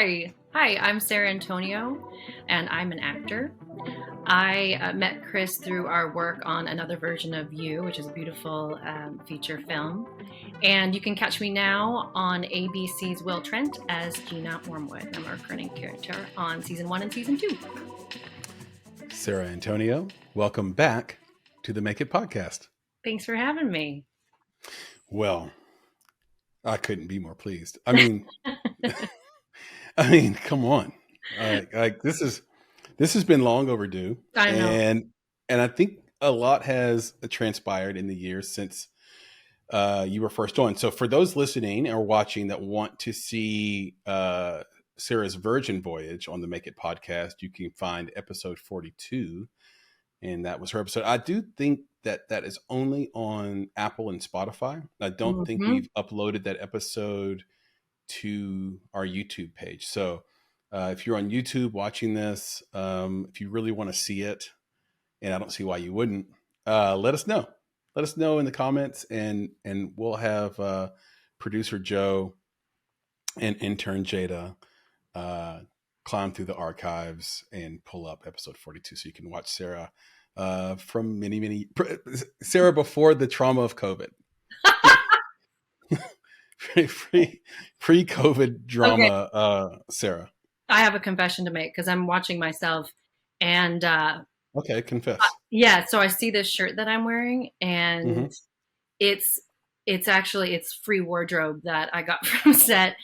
Hi, I'm Sara Antonio, and I'm an actor. I met Chris through our work on another version of You, which is a beautiful feature film. And you can catch me now on ABC's Will Trent as Gina Wormwood. I'm a recurring character on season 1 and season 2. Sara Antonio, welcome back to the Make It podcast. Thanks for having me. Well, I couldn't be more pleased. I mean, come on. This has been long overdue. I know. And I think a lot has transpired in the years since you were first on. So for those listening or watching that want to see Sara's Virgin Voyage on the Make It podcast, you can find episode 42. And that was her episode. I do think that is only on Apple and Spotify. I don't think we've uploaded that episode to our YouTube page. So if you're on YouTube watching this, if you really want to see it, and I don't see why you wouldn't, let us know. Let us know in the comments, and we'll have producer Joe and intern Jada climb through the archives and pull up episode 42 so you can watch Sara from Sara before the trauma of COVID. Pre-COVID drama. Okay. Sara, I have a confession to make because I'm watching myself and okay, confess. Yeah, so I see this shirt that I'm wearing, and it's free wardrobe that I got from set.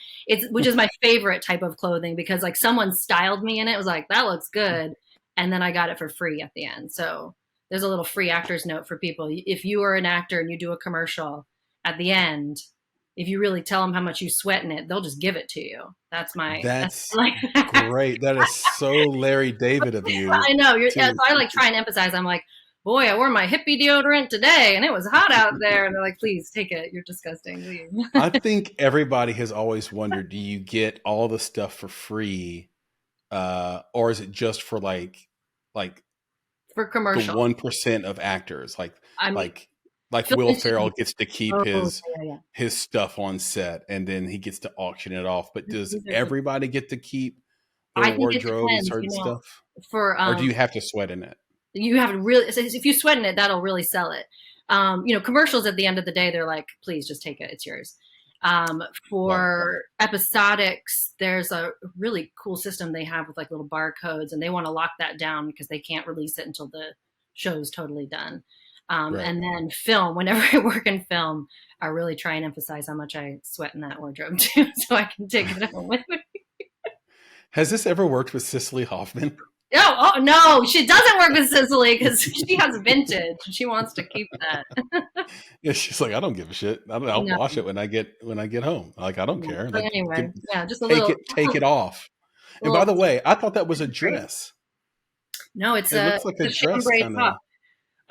Which is my favorite type of clothing because like someone styled me in it. It was like, that looks good. And then I got it for free at the end. So there's a little free actor's note for people. If you are an actor and you do a commercial at the end, if you really tell them how much you sweat in it, they'll just give it to you. That's like great. That is so Larry David of you. I know. So I like try and emphasize. I'm like, boy, I wore my hippie deodorant today and it was hot out there. And they're like, please take it. You're disgusting. Leave. I think everybody has always wondered, do you get all the stuff for free? Or is it just for like for commercial? The 1% of actors, like Will Ferrell gets to keep his stuff on set and then he gets to auction it off. But does everybody get to keep their wardrobe and certain stuff? Or do you have to sweat in it? You have to really, if you sweat in it, that'll really sell it. Commercials at the end of the day, they're like, please just take it. It's yours. For episodics, there's a really cool system they have with like little barcodes, and they want to lock that down because they can't release it until the show's totally done. And then film, whenever I work in film, I really try and emphasize how much I sweat in that wardrobe too, so I can take it home with me. Has this ever worked with Cicely Hoffman? Oh no, she doesn't work with Cicely because she has vintage. She wants to keep that. Yeah, she's like, I don't give a shit. I'll wash it when I get home. Like, I don't care. Like, anyway, just take it off. And by the way, I thought that was a dress. No, it looks like a dress top.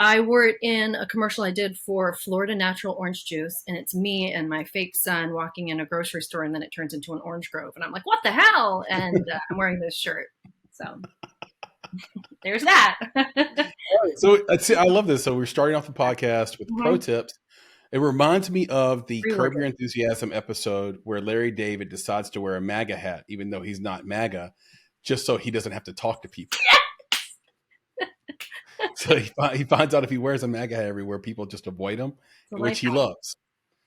I wore it in a commercial I did for Florida Natural Orange Juice, and it's me and my fake son walking in a grocery store, and then it turns into an orange grove, and I'm like, what the hell? And I'm wearing this shirt, so. There's that. So I love this. So we're starting off the podcast with pro tips. It reminds me of the Curb Your Enthusiasm episode where Larry David decides to wear a MAGA hat, even though he's not MAGA, just so he doesn't have to talk to people. So he finds out if he wears a MAGA hat everywhere, people just avoid him, which he loves.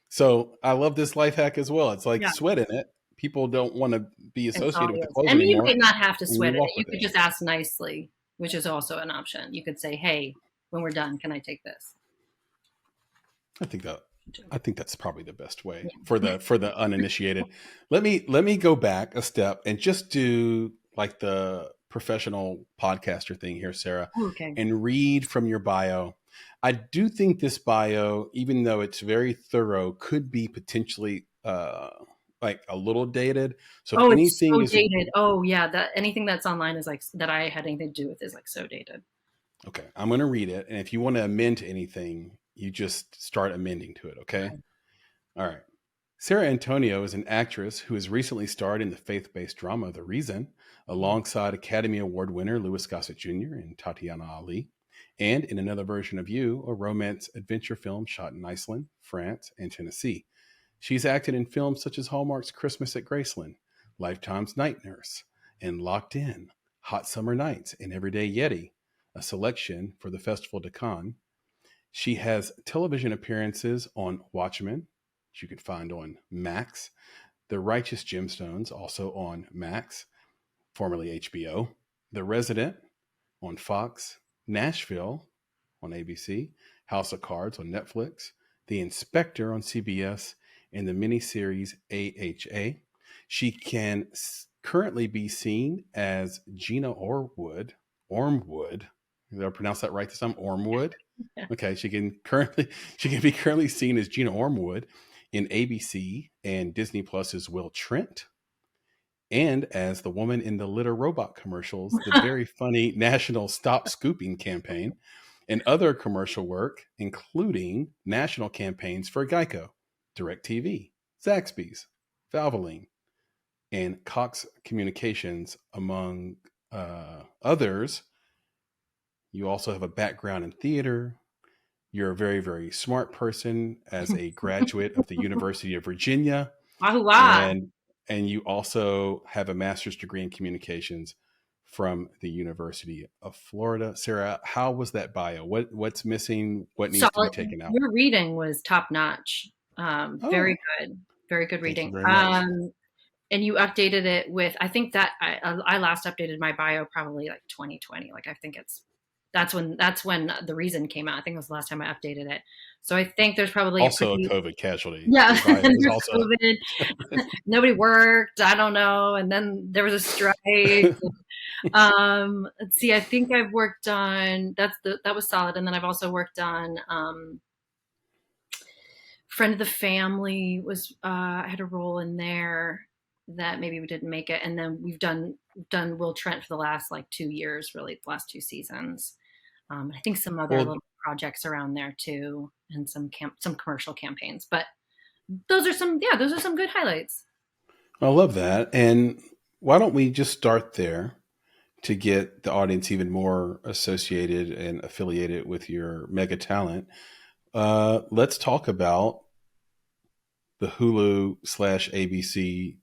So I love this life hack as well. It's like sweat in it. People don't want to be associated with the clothes anymore. You might not have to sweat in it. You could just ask nicely, which is also an option. You could say, hey, when we're done, can I take this? I think that's probably the best way for the uninitiated. Let me go back a step and just do like the professional podcaster thing here, Sara, and read from your bio. I do think this bio, even though it's very thorough, could be potentially like a little dated. So if anything it's so dated. Anything that's online is like that I had anything to do with is like so dated. Okay, I'm going to read it, and if you want to amend to anything, you just start amending to it. Okay. All right. Sara Antonio is an actress who has recently starred in the faith-based drama The Reason, alongside Academy Award winner Louis Gossett Jr. and Tatiana Ali, and in another version of You, a romance adventure film shot in Iceland, France, and Tennessee. She's acted in films such as Hallmark's Christmas at Graceland, Lifetime's Night Nurse, and Locked In, Hot Summer Nights, and Everyday Yeti, a selection for the festival to Cannes. She has television appearances on Watchmen, which you could find on Max, The Righteous Gemstones, also on Max, formerly HBO, The Resident on Fox, Nashville on ABC, House of Cards on Netflix, The Inspector on CBS, and the miniseries AHA. She can currently be seen as Gina Ormwood. Did I pronounce that right this time? Ormwood. Yeah. Okay, she can be currently seen as Gina Ormwood in ABC and Disney Plus's Will Trent, and as the woman in the Litter Robot commercials, the very funny National Stop Scooping campaign, and other commercial work, including national campaigns for Geico, DirecTV, Zaxby's, Valvoline, and Cox Communications, among others. You also have a background in theater. You're a very, very smart person as a graduate of the University of Virginia. Wahoo wah. And you also have a master's degree in communications from the University of Florida. Sara, how was that bio? What's missing? What needs to be Solid. taken out? Your reading was top notch. Oh, Very good thank you reading. very much. And you updated it with, I think that I last updated my bio probably like 2020. Like I think that's when The Reason came out. I think it was the last time I updated it. So I think there's probably a Also a pretty, COVID casualty. yeah, Your bio is there's also COVID. Nobody worked. I don't know. And then there was a strike. Let's see. I think I've worked on that was solid. And then I've also worked on Friend of the Family was I had a role in there that maybe we didn't make it. And then we've done Will Trent for the last like 2 years, really the last 2 seasons. I think some other well. little projects around there too, and some commercial campaigns. But those are some good highlights. I love that. And why don't we just start there to get the audience even more associated and affiliated with your mega talent? Let's talk about the Hulu / ABC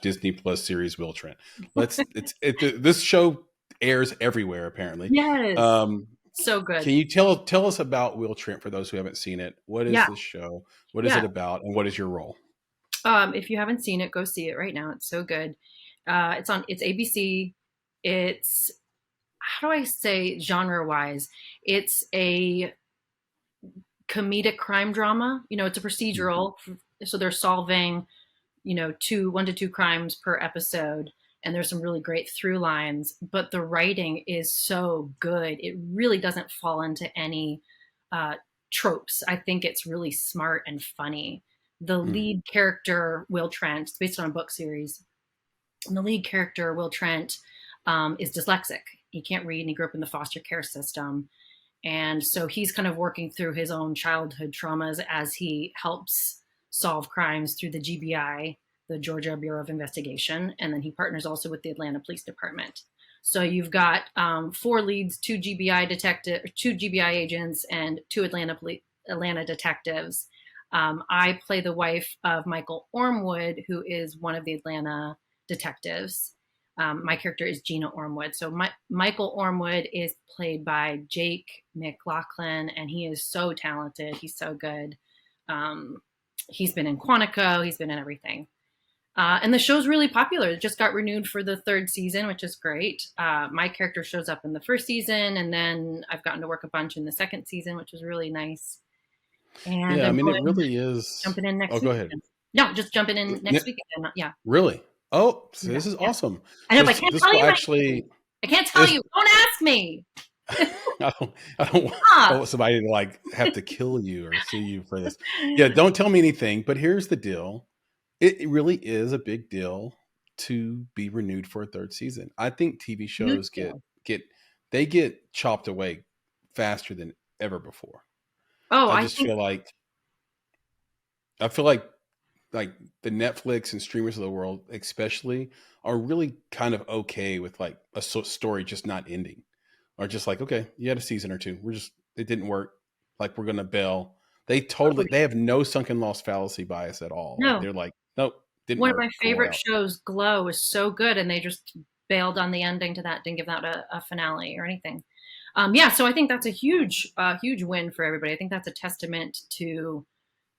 / Disney Plus series Will Trent. This show airs everywhere apparently. Yes, so good. Can you tell us about Will Trent for those who haven't seen it? What is Yeah, this show? What is yeah. it about? And what is your role? If you haven't seen it, go see it right now. It's so good. It's ABC. It's, how do I say genre wise? It's a comedic crime drama. It's a procedural. So they're solving, 1 to 2 crimes per episode. And there's some really great through lines, but the writing is so good. It really doesn't fall into any tropes. I think it's really smart and funny. The lead character, Will Trent, it's based on a book series. And the lead character, Will Trent, is dyslexic. He can't read and he grew up in the foster care system. And so he's kind of working through his own childhood traumas as he helps solve crimes through the GBI, the Georgia Bureau of Investigation. And then he partners also with the Atlanta Police Department. So you've got 4 leads, 2 GBI agents, and 2 Atlanta detectives. I play the wife of Michael Ormwood, who is one of the Atlanta detectives. My character is Gina Ormwood. So Michael Ormwood is played by Jake McLaughlin, and he is so talented. He's so good. He's been in Quantico. He's been in everything. And the show's really popular. It just got renewed for the 3rd season, which is great. My character shows up in the 1st season, and then I've gotten to work a bunch in the 2nd season, which was really nice. And Yeah, I I'm mean, it really is. jumping in next Oh, go week. ahead. No, just jumping in next week. Yeah. Really? Oh, so Yeah. this is awesome. I know, but I can't tell you. I can't tell you. Don't ask me. I don't want somebody to like have to kill you or sue you for this. Yeah, don't tell me anything. But here's the deal: it really is a big deal to be renewed for a 3rd season. I think TV shows get chopped away faster than ever before. Oh, I feel like the Netflix and streamers of the world, especially, are really kind of okay with like a story just not ending, or just like, okay, you had a season or 2. It didn't work. Like, we're gonna bail. They have no sunken lost fallacy bias at all. No. Like, they're like, nope, didn't One of my work for favorite Royale. shows, Glow, is so good, and they just bailed on the ending to that, didn't give that a finale or anything. Yeah, so I think that's a huge win for everybody. I think that's a testament to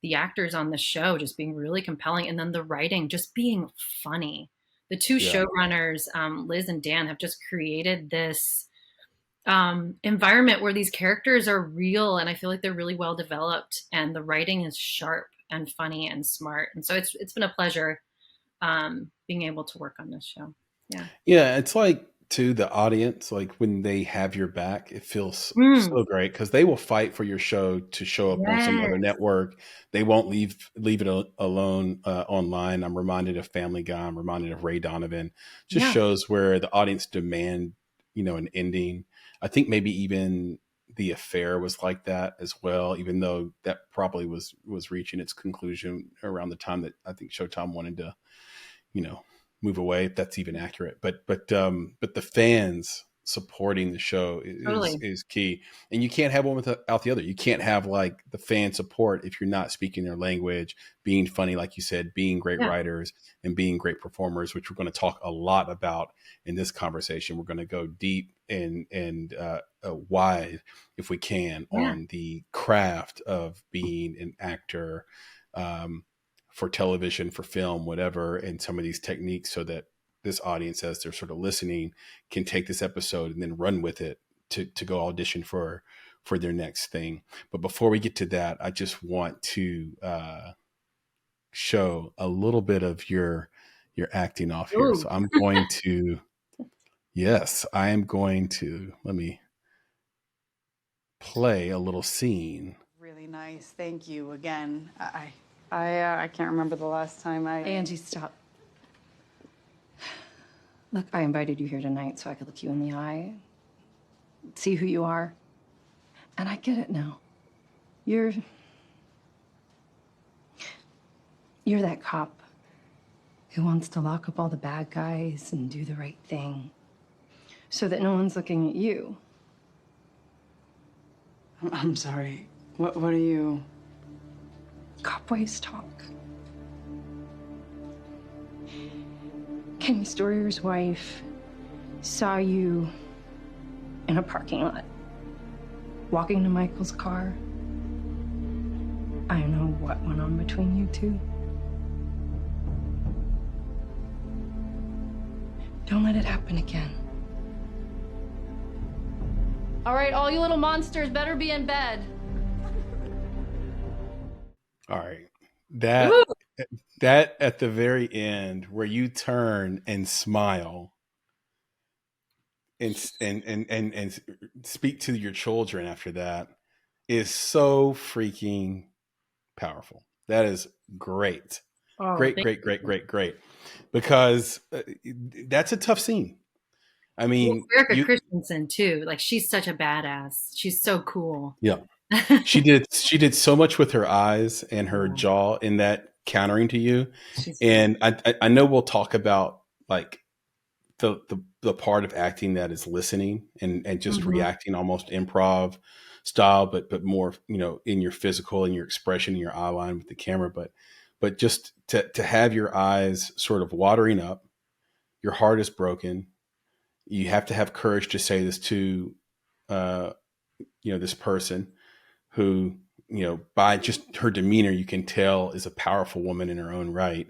the actors on the show just being really compelling, and then the writing just being funny. The two Yeah. showrunners, Liz and Dan, have just created this environment where these characters are real, and I feel like they're really well developed, and the writing is sharp and funny and smart. And so it's been a pleasure being able to work on this show. Yeah. Yeah, it's like to the audience, like when they have your back, it feels Mm, so great because they will fight for your show to show up on some other yes. network. They won't leave it alone online. I'm reminded of Family Guy. I'm reminded of Ray Donovan. Just Yeah. shows where the audience demand, an ending. I think maybe even The Affair was like that as well, even though that probably was reaching its conclusion around the time that I think Showtime wanted to, you know, move away, if that's even accurate. But the fans supporting the show is Totally. is key, and you can't have one without the other. You can't have like the fan support if you're not speaking their language, being funny, like you said, being great Yeah. writers, and being great performers, which we're going to talk a lot about in this conversation. We're going to go deep and wide, if we can, Yeah. on the craft of being an actor. For television, for film, whatever, and some of these techniques so that this audience, as they're sort of listening, can take this episode and then run with it to go audition for their next thing. But before we get to that, I just want to show a little bit of your acting off here. Ooh. So I'm going to, yes, I am going to, let me play a little scene. Really nice. Thank you again. I can't remember the last time I. Hey, Angie, stop. Look, I invited you here tonight so I could look you in the eye, see who you are. And I get it now. You're that cop who wants to lock up all the bad guys and do the right thing so that no one's looking at you. I'm sorry. What are you? Cop ways talk. Kenny Storyer's wife saw you in a parking lot, walking to Michael's car. I know what went on between you two. Don't let it happen again. All right, all you little monsters better be in bed. All right. That at the very end where you turn and smile and speak to your children after that is so freaking powerful. That is great. Oh, Great, great, great, great, great. Because that's a tough scene. I well, mean, Erica Christensen too. Like, she's such a badass. She's so cool. yeah. She did so much with her eyes and her Yeah. jaw in that countering to you. She's And I know we'll talk about like the part of acting that is listening and just Mhm. reacting, almost improv style, but more, in your physical and your expression, your eye line with the camera. But just to have your eyes sort of watering up, your heart is broken. You have to have courage to say this to, this person who, by just her demeanor, you can tell is a powerful woman in her own right.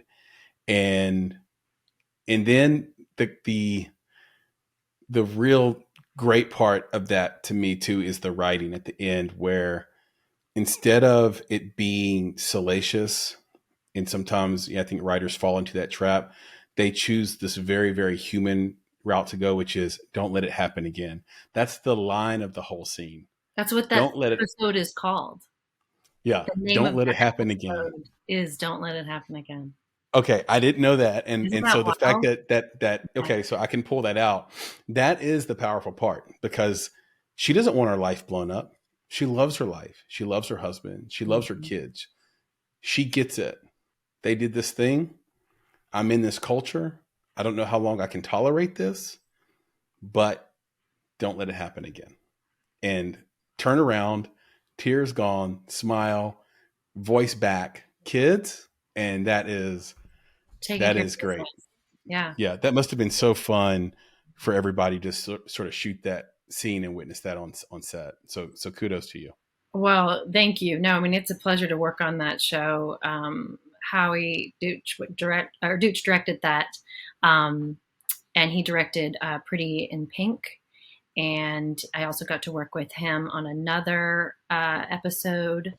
And then the real great part of that to me too is the writing at the end, where instead of it being salacious, and sometimes I think writers fall into that trap, they choose this very, very human route to go, which is don't let it happen again. That's the line of the whole scene. That's what that Don't let it, episode is called. yeah, The name don't of let it that happen again. episode is "Don't Let It Happen Again." Okay, I didn't know that, and Isn't and so that the fact wild? that Yeah. okay, so I can pull that out. That is the powerful part because she doesn't want her life blown up. She loves her life. She loves her husband. She loves her Mhm. kids. She gets it. They did this thing. I'm in this culture. I don't know how long I can tolerate this, but don't let it happen again. And turn around, tears gone, smile, voice back, kids, and that is taking That care of is great. business. Yeah. Yeah, that must have been so fun for everybody to sort of shoot that scene and witness that on set. So kudos to you. Well, thank you. No, I mean, it's a pleasure to work on that show. Howie Deutsch directed that. And he directed Pretty in Pink. And I also got to work with him on another episode.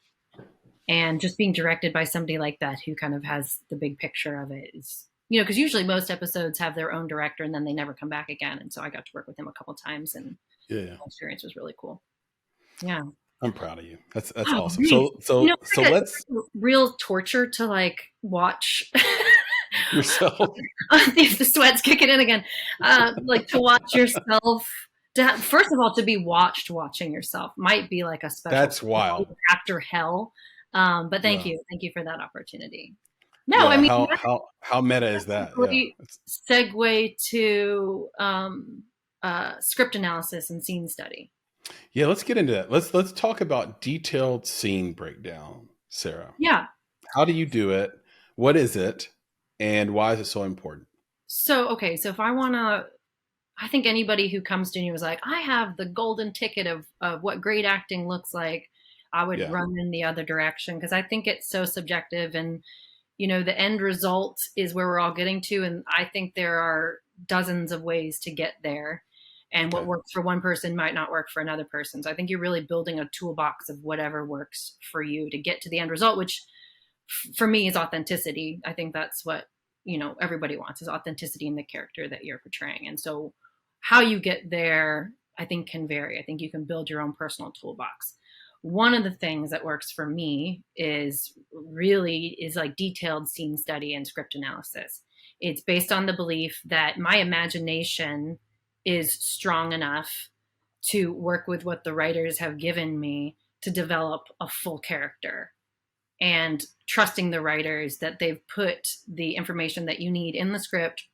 And just being directed by somebody like that who kind of has the big picture of it is, because usually most episodes have their own director and then they never come back again. And so I got to work with him a couple times, and Yeah, the experience was really cool. Yeah. I'm proud of you. That's Oh, awesome. thanks. So It's let's like real torture to like watch yourself. the sweat's kicking in again. Like to watch yourself. First of all, to be watching yourself might be like a special. That's wild. After hell. But thank Yeah. you for that opportunity. No, Yeah, I mean, how meta is that? Yeah. Segue to script analysis and scene study. Yeah, let's get into that. Let's talk about detailed scene breakdown, Sarah. Yeah. How do you do it? What is it? And why is it so important? So, okay, so if I think anybody who comes to me was like, I have the golden ticket of what great acting looks like, I would run in the other direction, because I think it's so subjective, and the end result is where we're all getting to, and I think there are dozens of ways to get there, and what works for one person might not work for another person. So I think you're really building a toolbox of whatever works for you to get to the end result, which for me is authenticity. I think that's what everybody wants, is authenticity in the character that you're portraying. And so how you get there, I think, can vary. I think you can build your own personal toolbox. One of the things that works for me is like detailed scene study and script analysis. It's based on the belief that my imagination is strong enough to work with what the writers have given me to develop a full character, and trusting the writers that they've put the information that you need in the script,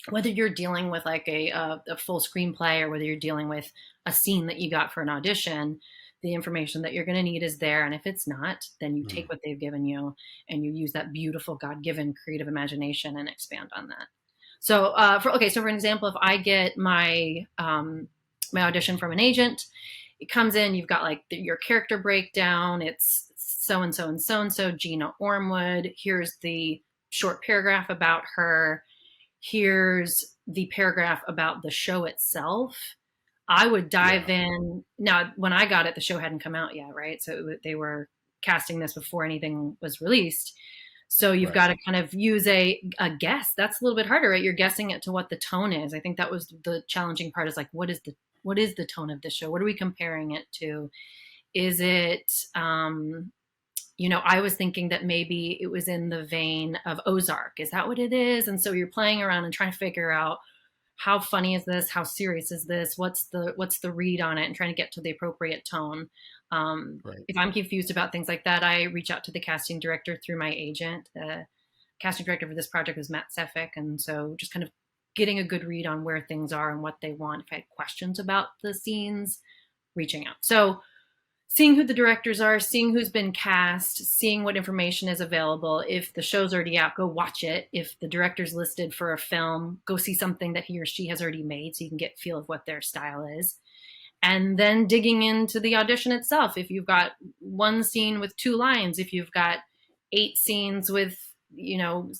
whether you're dealing with like a full screenplay or whether you're dealing with a scene that you got for an audition. The information that you're going to need is there. And if it's not, then you take what they've given you and you use that beautiful God-given creative imagination and expand on that. So, for an example, if I get my my audition from an agent, it comes in, you've got like your character breakdown. It's so-and-so and so-and-so, Gina Ormwood. Here's the short paragraph about her. Here's the paragraph about the show itself. I would dive in. Now, when I got it, the show hadn't come out yet, right? So they were casting this before anything was released. So you've got to kind of use a guess. That's a little bit harder, right? You're guessing it to what the tone is. I think that was the challenging part, is like, what is the tone of the show? What are we comparing it to? Is it, I was thinking that maybe it was in the vein of Ozark. Is that what it is? And so you're playing around and trying to figure out, how funny is this? How serious is this? What's the read on it? And trying to get to the appropriate tone. If I'm confused about things like that, I reach out to the casting director through my agent. The casting director for this project was Matt Sefik. And so just kind of getting a good read on where things are and what they want. If I had questions about the scenes, reaching out. So seeing who the directors are, seeing who's been cast, seeing what information is available. If the show's already out, go watch it. If the director's listed for a film, go see something that he or she has already made so you can get a feel of what their style is. And then digging into the audition itself. If you've got one scene with 2 lines, if you've got 8 scenes with,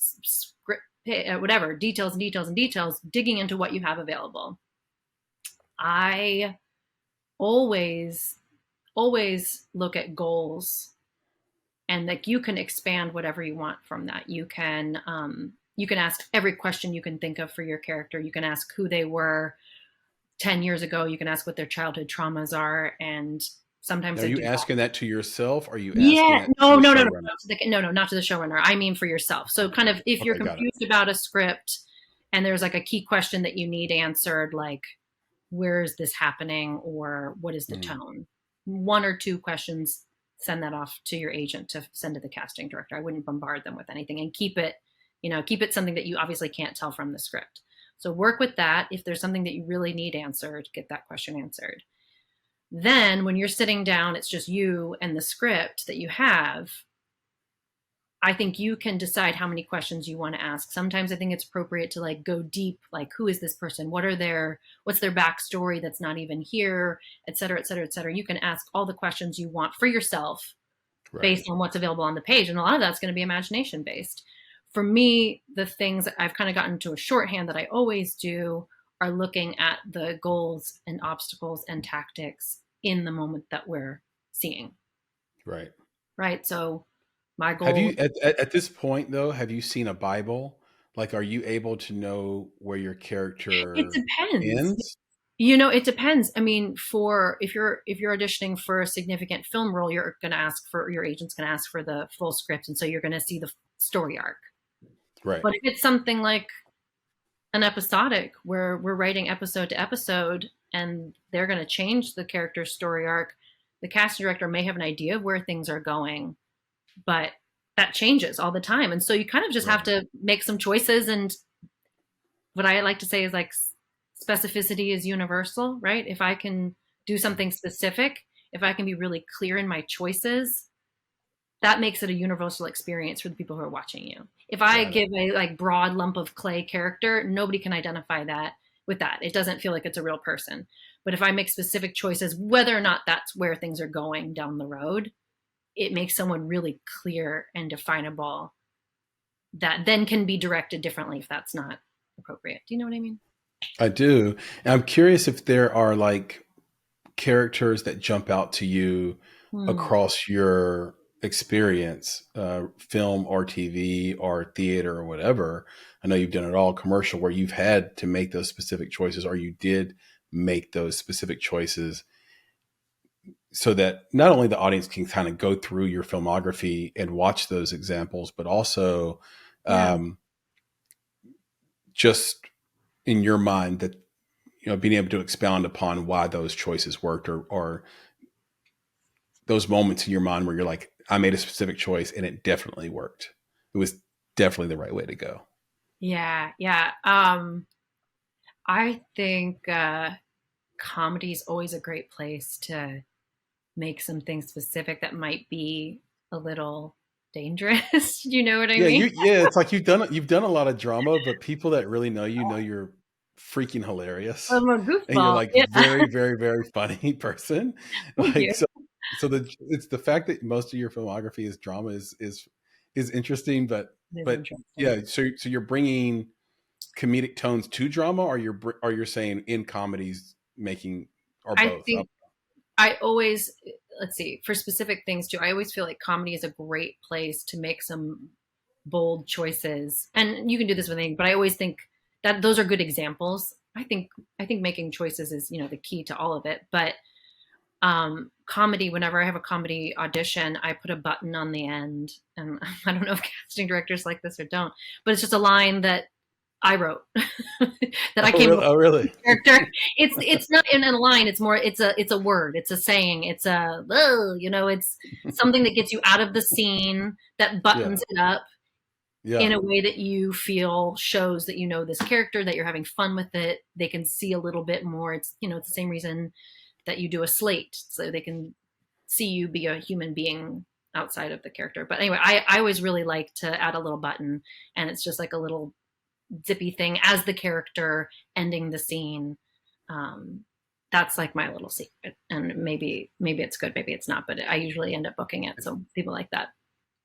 script, whatever, details, digging into what you have available. I always look at goals, and like you can expand whatever you want from that. You can ask every question you can think of for your character. You can ask who they were 10 years ago. You can ask what their childhood traumas are. And sometimes are you asking that to yourself? Or are you asking that no, to the no, showrunner? not to the showrunner. I mean for yourself. So kind of if you're confused about a script and there's like a key question that you need answered, like where is this happening, or what is the tone? 1 or 2 questions, send that off to your agent to send to the casting director. I wouldn't bombard them with anything, and keep it something that you obviously can't tell from the script. So work with that. If there's something that you really need answered, get that question answered. Then when you're sitting down, it's just you and the script that you have. I think you can decide how many questions you want to ask. Sometimes I think it's appropriate to like go deep, like who is this person? What's their backstory that's not even here, et cetera, et cetera, et cetera. You can ask all the questions you want for yourself Right. based on what's available on the page. And a lot of that's going to be imagination based. For me, the things that I've kind of gotten to a shorthand that I always do are looking at the goals and obstacles and tactics in the moment that we're seeing. Right. Right. So my Have goal. you at this point though, have you seen a Bible? Like, are you able to know where your It character depends. ends? It depends. I mean, for if you're auditioning for a significant film role, you're going to ask for your agent's going to ask for the full script, and so you're going to see the story arc. Right. But if it's something like an episodic where we're writing episode to episode and they're going to change the character's story arc, the casting director may have an idea of where things are going, but that changes all the time. And so you kind of just have to make some choices. And what I like to say is like specificity is universal, right? If I can do something specific, if I can be really clear in my choices, that makes it a universal experience for the people who are watching you. If I give a like broad lump of clay character, nobody can identify that with that. It doesn't feel like it's a real person. But if I make specific choices, whether or not that's where things are going down the road, it makes someone really clear and definable that then can be directed differently if that's not appropriate. Do you know what I mean? I do. And I'm curious if there are like characters that jump out to you across your experience, film or TV or theater or whatever. I know you've done it all, commercial, where you've had to make those specific choices, or you did make those specific choices so that not only the audience can kind of go through your filmography and watch those examples, but also just in your mind that, being able to expound upon why those choices worked, or those moments in your mind where you're like, I made a specific choice and it definitely worked. It was definitely the right way to go. Yeah. Yeah. I think comedy is always a great place to make something specific that might be a little dangerous. You know what I mean? It's like you've done a lot of drama, but people that really know you know you're freaking hilarious, I'm a and you're goofball. like Yeah. very, very, very funny person. Thank Like, you. it's the fact that most of your filmography is drama is interesting, but It is but interesting. yeah, so you're bringing comedic tones to drama, or you're saying in comedies making, or I both? think I always, let's see, for specific things too, I always feel like comedy is a great place to make some bold choices. And you can do this with anything, but I always think that those are good examples. I think making choices is, the key to all of it. But comedy, whenever I have a comedy audition, I put a button on the end, and I don't know if casting directors like this or don't, but it's just a line that I wrote that I came up Oh, really? with character. It's not in a line. It's more. It's a word. It's a saying. It's it's something that gets you out of the scene, that buttons it up in a way that you feel shows that you know this character, that you're having fun with it. They can see a little bit more. It's it's the same reason that you do a slate, so they can see you be a human being outside of the character. But anyway, I always really like to add a little button, and it's just like a little zippy thing as the character ending the scene. That's like my little secret, and maybe it's good, maybe it's not, but I usually end up booking it, so people like that.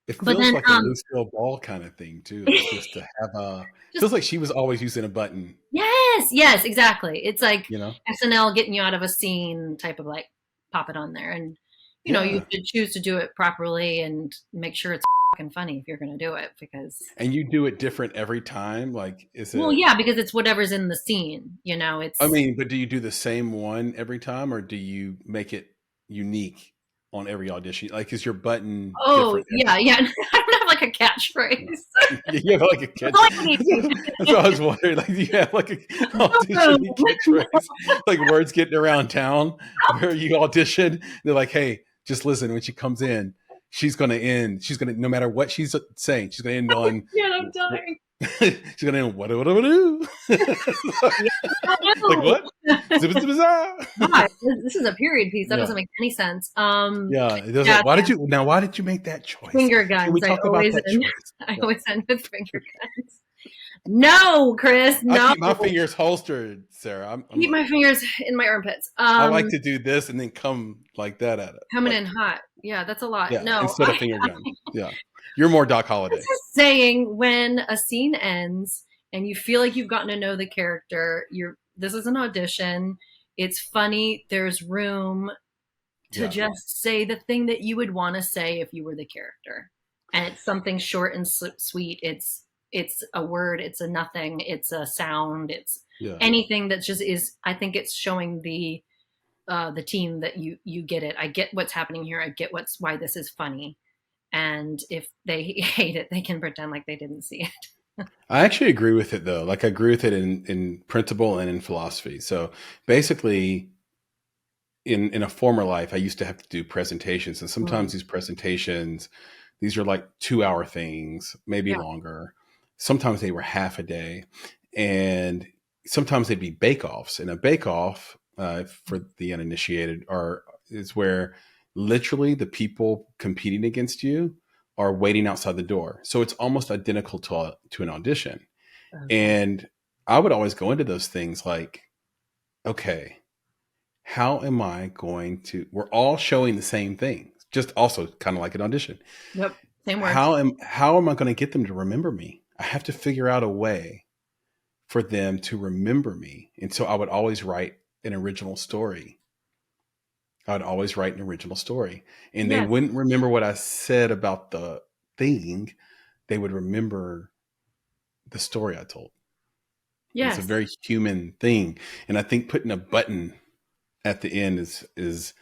It But feels then like a Lucille Ball kind of thing too, like just to have feels like she was always using a button. yes, exactly. It's like You know? SNL getting you out of a scene type of like pop it on there, and you Yeah. should choose to do it properly and make sure it's fucking funny if you're going to do it, because And you do it different every time? Like, is well, it, yeah, because it's whatever's in the scene, it's I mean, but do you do the same one every time, or do you make it unique on every audition? Like, is your button oh different yeah, yeah. I don't have like a catchphrase. You have like a catch. That's what I was wondering. Like, do you have like a audition catchphrase, like words getting around town where you audition? They're like, hey, just listen. When she comes in, she's gonna end. She's gonna, no matter what she's saying, she's gonna end on. Yeah, I'm dying. She's gonna what do? Like what? Zip, zip, zap. God, this is a period piece. That Yeah. doesn't make any sense. Yeah, it doesn't. Yeah, Why did you make that choice? finger Can we guns. talk about that choice? I Yeah. always end with finger guns. No, Chris, I no. keep my fingers holstered, Sarah. I'm Keep my fingers in my armpits. I like to do this and then come like that at it. Coming Like, in hot. Yeah, that's a lot. yeah, No, instead of finger gun. Yeah. You're more Doc Holliday. this is saying when a scene ends and you feel like you've gotten to know the character, this is an audition. It's funny. There's room to just say the thing that you would want to say if you were the character. And it's something short and sweet. It's a word, it's a nothing, it's a sound, it's anything that just is. I think it's showing the team that you get it. I get what's happening here. I get why this is funny. And if they hate it, they can pretend like they didn't see it. I actually agree with it though. Like I agree with it in principle and in philosophy. So basically in a former life, I used to have to do presentations, and sometimes these presentations, these are like 2-hour things, maybe longer. Sometimes they were half a day, and sometimes they'd be bake-offs. And a bake-off, for the uninitiated, is where literally the people competing against you are waiting outside the door. So it's almost identical to an audition. And I would always go into those things like, okay, how am I going to, we're all showing the same thing, just also kind of like an audition. Yep. Same word. How am I going to get them to remember me? I have to figure out a way for them to remember me. And so I would always write an original story. And they wouldn't remember what I said about the thing. They would remember the story I told. Yes. It's a very human thing. And I think putting a button at the end is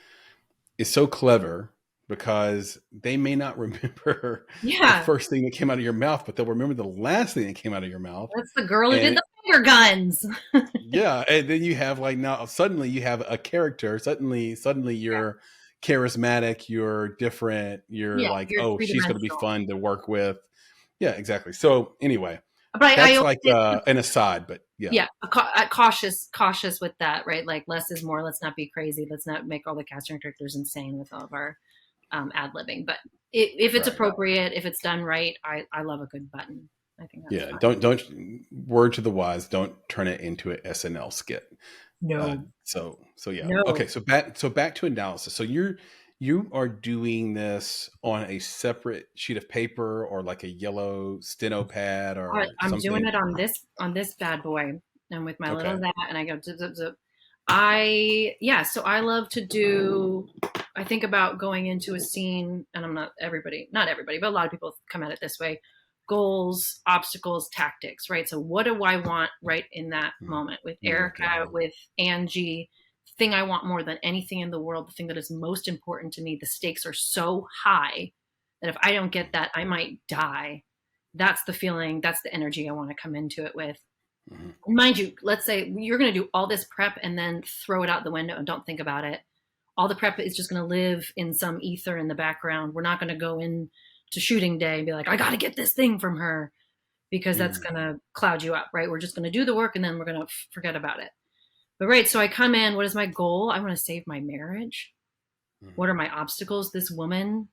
so clever, because they may not remember the first thing that came out of your mouth, but they'll remember the last thing that came out of your mouth. That's the girl who did the finger guns. Yeah. And then you have now suddenly you have a character. Suddenly you're charismatic, you're different, you're she's going to be fun to work with. Yeah, exactly. So anyway, but that's like an aside, but cautious with that, right? Like less is more. Let's not be crazy. Let's not make all the casting directors insane with all of our ad-libbing. But if it's appropriate, if it's done right, I love a good button. I think that's fine. Don't word to the wise, don't turn it into an SNL skit. No. So yeah. No. Okay. So back to analysis. So you are doing this on a separate sheet of paper or like a yellow steno pad or I'm something? doing it on this bad boy, and with my little that, and I go zip, zip, zip. So I love to do, I think about going into a scene, and I'm not everybody, but a lot of people come at it this way: goals, obstacles, tactics, right? So what do I want right in that moment with Erica, with Angie? Thing I want more than anything in the world, the thing that is most important to me, the stakes are so high that if I don't get that, I might die. That's the feeling, that's the energy I want to come into it with. Mind you, let's say you're going to do all this prep and then throw it out the window and don't think about it. All the prep is just going to live in some ether in the background. We're not going to go in to shooting day and be like, I got to get this thing from her, because that's going to cloud you up, right? We're just going to do the work and then we're going to forget about it. But so I come in, what is my goal? I want to save my marriage. What are my obstacles? This woman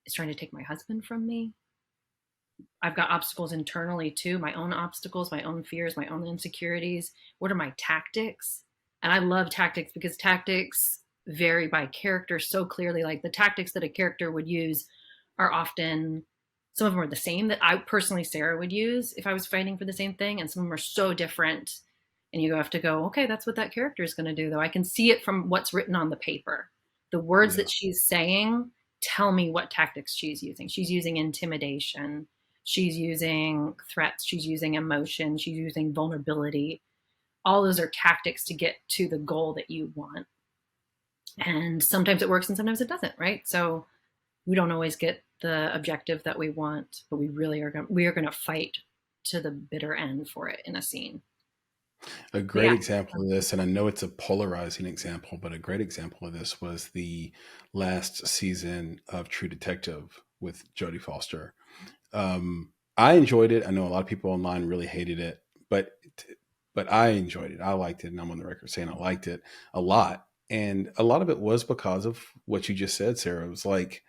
is trying to take my husband from me. I've got obstacles internally too, my own obstacles, my own fears, my own insecurities. What are my tactics? And I love tactics because tactics vary by character so clearly. Like the tactics that a character would use are often, some of them are the same that I personally, Sarah, would use if I was fighting for the same thing. And some of them are so different. And you have to go, okay, that's what that character is going to do, though. I can see it from what's written on the paper. The words that she's saying tell me what tactics she's using. She's using intimidation. She's using threats. She's using emotion. She's using vulnerability. All those are tactics to get to the goal that you want. And sometimes it works and sometimes it doesn't, right? So we don't always get the objective that we want, but we are going to fight to the bitter end for it in a scene. A great example of this, and I know it's a polarizing example, but a great example of this was the last season of True Detective with Jodie Foster. I enjoyed it. I know a lot of people online really hated it, but I enjoyed it. I liked it, and I'm on the record saying I liked it a lot. And a lot of it was because of what you just said, Sarah. It was like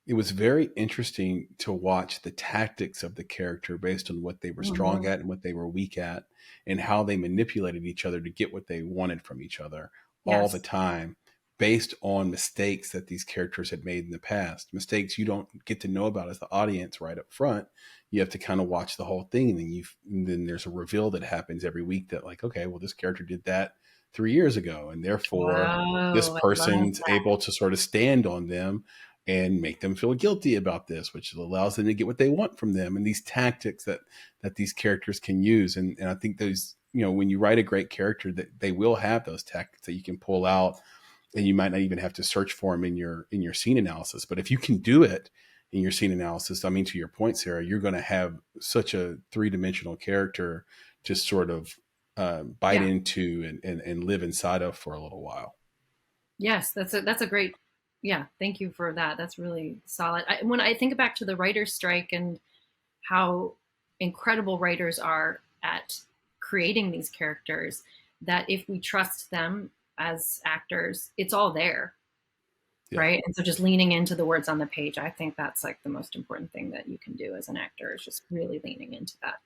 it was very interesting to watch the tactics of the character based on what they were strong Mm-hmm. at and what they were weak at, and how they manipulated each other to get what they wanted from each other all the Yes. time, based on mistakes that these characters had made in the past. Mistakes you don't get to know about as the audience right up front. You have to kind of watch the whole thing, and then there's a reveal that happens every week that, like, okay, well, this character did that 3 years ago, and therefore this Wow, I love person's that. able to sort of stand on them and make them feel guilty about this, which allows them to get what they want from them. And these tactics that these characters can use. And I think those, when you write a great character, that they will have those tactics that you can pull out, and you might not even have to search for them in your scene analysis. But if you can do it in your scene analysis, I mean, to your point, Sarah, you're going to have such a three-dimensional character to sort of bite Yeah. into and live inside of for a little while. Yes, that's a great. Yeah, thank you for that. That's really solid. When I think back to the writer's strike and how incredible writers are at creating these characters, that if we trust them as actors, it's all there, Yeah. right? And so just leaning into the words on the page, I think that's like the most important thing that you can do as an actor, is just really leaning into that.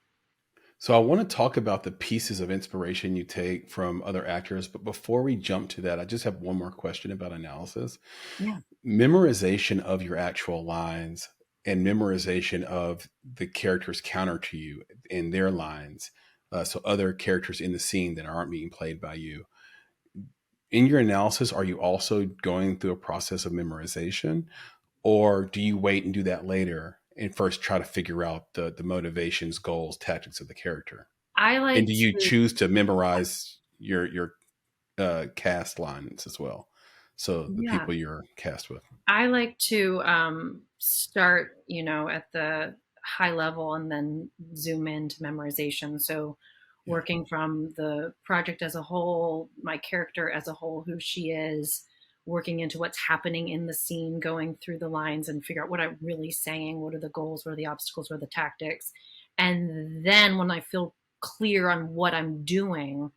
So I want to talk about the pieces of inspiration you take from other actors, but before we jump to that, I just have one more question about analysis. Yeah. Memorization of your actual lines and memorization of the characters counter to you and their lines. So other characters in the scene that aren't being played by you. In your analysis, are you also going through a process of memorization, or do you wait and do that later and first try to figure out the motivations, goals, tactics of the character? I And like do you to, choose to memorize your cast lines as well? So the yeah, people you're cast with. I like to start, at the high level and then zoom into memorization. So, Yeah. working from the project as a whole, my character as a whole, who she is, working into what's happening in the scene, going through the lines and figure out what I'm really saying, what are the goals, what are the obstacles, what are the tactics. And then when I feel clear on what I'm doing,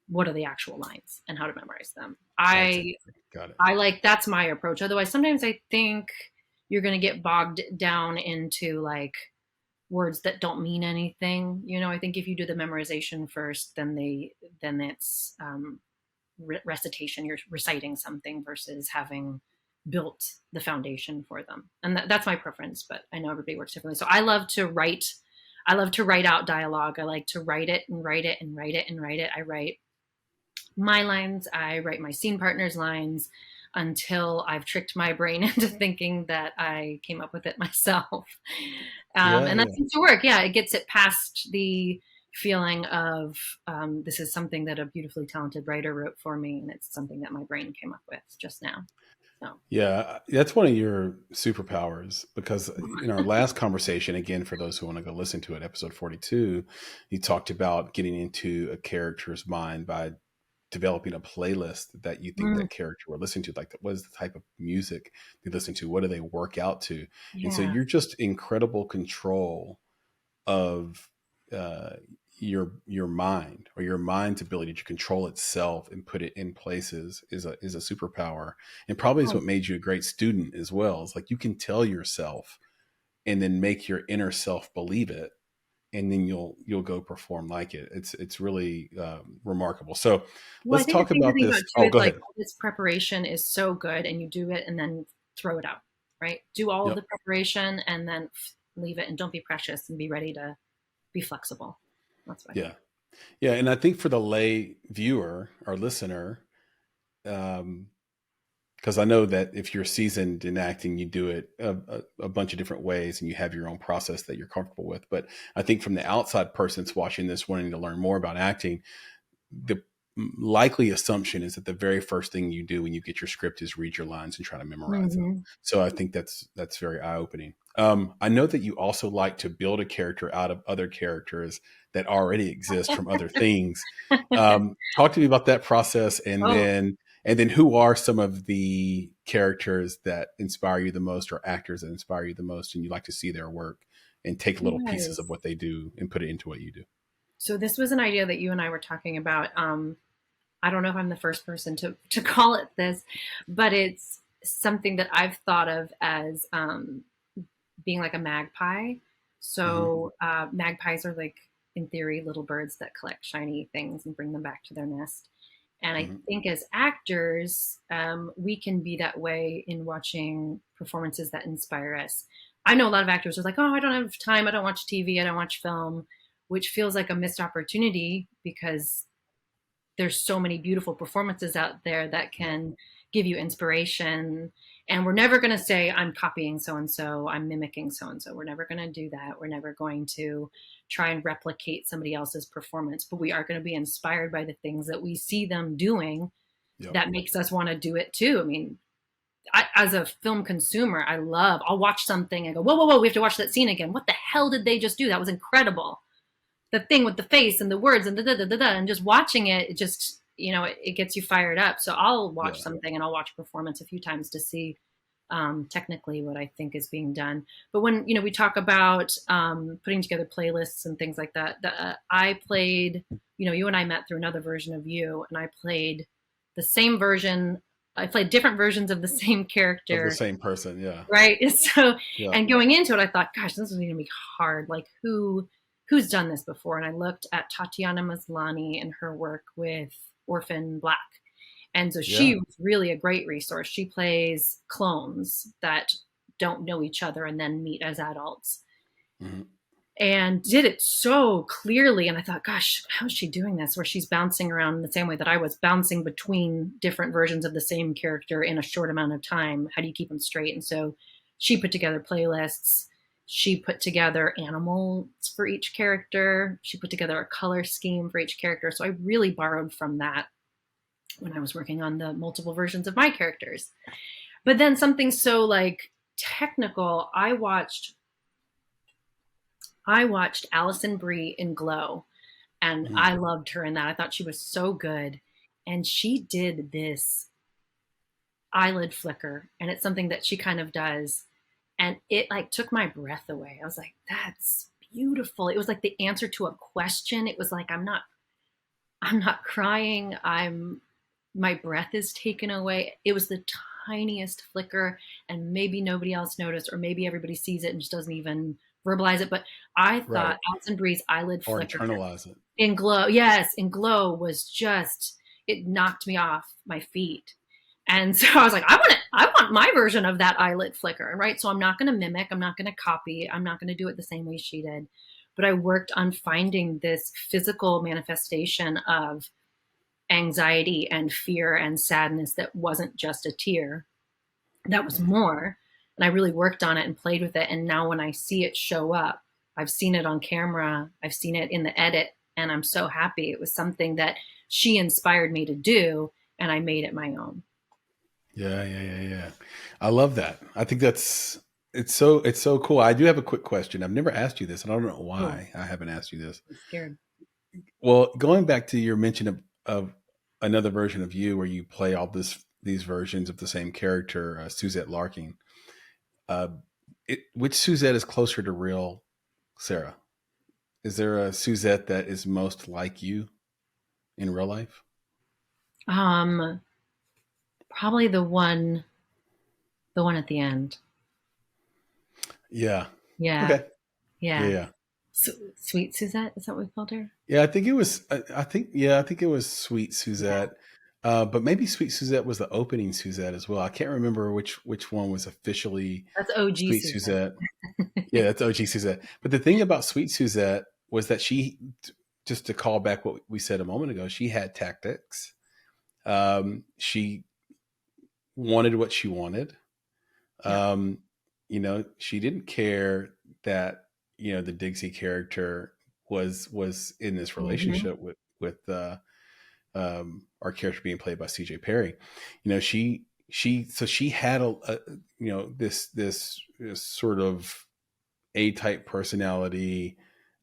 what are the actual lines and how to memorize them. That's I interesting. Got it. I like that's my approach. Otherwise, sometimes I think you're going to get bogged down into like words that don't mean anything. I think if you do the memorization first, then it's recitation. You're reciting something versus having built the foundation for them. And that's my preference, but I know everybody works differently. So I love to write. I love to write out dialogue. I like to write it and write it and write it and write it. I write my lines, I write my scene partner's lines until I've tricked my brain into thinking that I came up with it myself. Yeah, And that yeah. seems to work. Yeah, it gets it past the feeling of this is something that a beautifully talented writer wrote for me, and it's something that my brain came up with just now. So, Yeah, that's one of your superpowers, because in our last conversation, again, for those who want to go listen to it, episode 42, you talked about getting into a character's mind by developing a playlist that you think mm, that character will listen to. Like, what is the type of music they listen to? What do they work out to? And so yeah. you're just incredible control of uh, your mind, or your mind's ability to control itself and put it in places is a superpower, and probably is Oh, what made you a great student as well. It's like you can tell yourself and then make your inner self believe it, and then you'll go perform like it. It's really remarkable. So well, I let's think the talk thing to about think about this. too Oh, is go like ahead. all this preparation is so good, and you do it and then throw it out, right? Do all of Yep. the preparation and then leave it, and don't be precious and be ready to be flexible. That's what I Yeah. think. Yeah. And I think for the lay viewer or listener, um, because I know that if you're seasoned in acting, you do it a bunch of different ways and you have your own process that you're comfortable with. But I think from the outside person that's watching this, wanting to learn more about acting, the likely assumption is that the very first thing you do when you get your script is read your lines and try to memorize them. Mm-hmm. So I think that's very eye opening. I know that you also like to build a character out of other characters that already exist from other things. Talk to me about that process, Oh, and then who are some of the characters that inspire you the most, or actors that inspire you the most, and you like to see their work and take little pieces of Yes. what they do and put it into what you do. So this was an idea that you and I were talking about. I don't know if I'm the first person to call it this, but it's something that I've thought of as being like a magpie. Mm-hmm. So magpies are like, in theory, little birds that collect shiny things and bring them back to their nest. And I Mm-hmm. think as actors, we can be that way in watching performances that inspire us. I know a lot of actors are like, oh, I don't have time. I don't watch TV. I don't watch film, which feels like a missed opportunity because there's so many beautiful performances out there that Yeah. can give you inspiration. And we're never going to say, I'm copying so and so, I'm mimicking so and so. We're never going to do that. We're never going to try and replicate somebody else's performance, but we are going to be inspired by the things that we see them doing Yep. that makes us want to do it too. I mean, as a film consumer, I'll watch something and go, whoa, whoa, whoa, we have to watch that scene again. What the hell did they just do? That was incredible. The thing with the face and the words and and just watching it, it just, it gets you fired up. So I'll watch Yeah. something and I'll watch a performance a few times to see technically what I think is being done. But when, we talk about putting together playlists and things like that, I played, you and I met through another version of you, and I played the same version. I played different versions of the same Of the character. same person. Yeah. Right. So, Yeah. and going into it, I thought, gosh, this is going to be hard. Like who's done this before? And I looked at Tatiana Maslany and her work with Orphan Black. And so she was really a great resource. She plays clones that don't know each other and then meet as adults. Mm-hmm. And did it so clearly. And I thought, gosh, how is she doing this? Where she's bouncing around in the same way that I was bouncing between different versions of the same character in a short amount of time. How do you keep them straight? And so she put together playlists. She put together animals for each character. She put together a color scheme for each character. So I really borrowed from that when I was working on the multiple versions of my characters. But then something so like technical, I watched Alison Brie in Glow, and Mm-hmm. I loved her in that. I thought she was so good. And she did this eyelid flicker, and it's something that she kind of does. And it like took my breath away. I was like, that's beautiful. It was like the answer to a question. It was like, I'm not crying. My breath is taken away. It was the tiniest flicker, and maybe nobody else noticed, or maybe everybody sees it and just doesn't even verbalize it. But I Right. thought Alison Brie's eyelid Or flicker internalize it. in Glow, yes, in Glow was just, it knocked me off my feet. And so I was like, I want my version of that eyelid flicker, right? So I'm not going to mimic, I'm not going to copy, I'm not going to do it the same way she did. But I worked on finding this physical manifestation of anxiety and fear and sadness that wasn't just a tear, that was more. And I really worked on it and played with it. And now when I see it show up, I've seen it on camera, I've seen it in the edit, and I'm so happy. It was something that she inspired me to do, and I made it my own. Yeah. I love that. I think it's so cool. I do have a quick question. I've never asked you this, and I don't know why I haven't asked you this. I'm scared. Well, going back to your mention of another version of you where you play all these versions of the same character, Suzette Larkin. Which Suzette is closer to real Sarah? Is there a Suzette that is most like you in real life? Probably the one at the end. Yeah. Yeah. Okay. Yeah. Yeah. Sweet Suzette, is that what we called her? Yeah, I think it was. I think it was Sweet Suzette, but maybe Sweet Suzette was the opening Suzette as well. I can't remember which one was officially. That's OG Sweet Suzette. Yeah, that's OG Suzette. But the thing about Sweet Suzette was that she, just to call back what we said a moment ago, she had tactics. She wanted what she wanted. She didn't care that the Dixie character was in this relationship with our character being played by CJ Perry. She had this sort of A-type personality,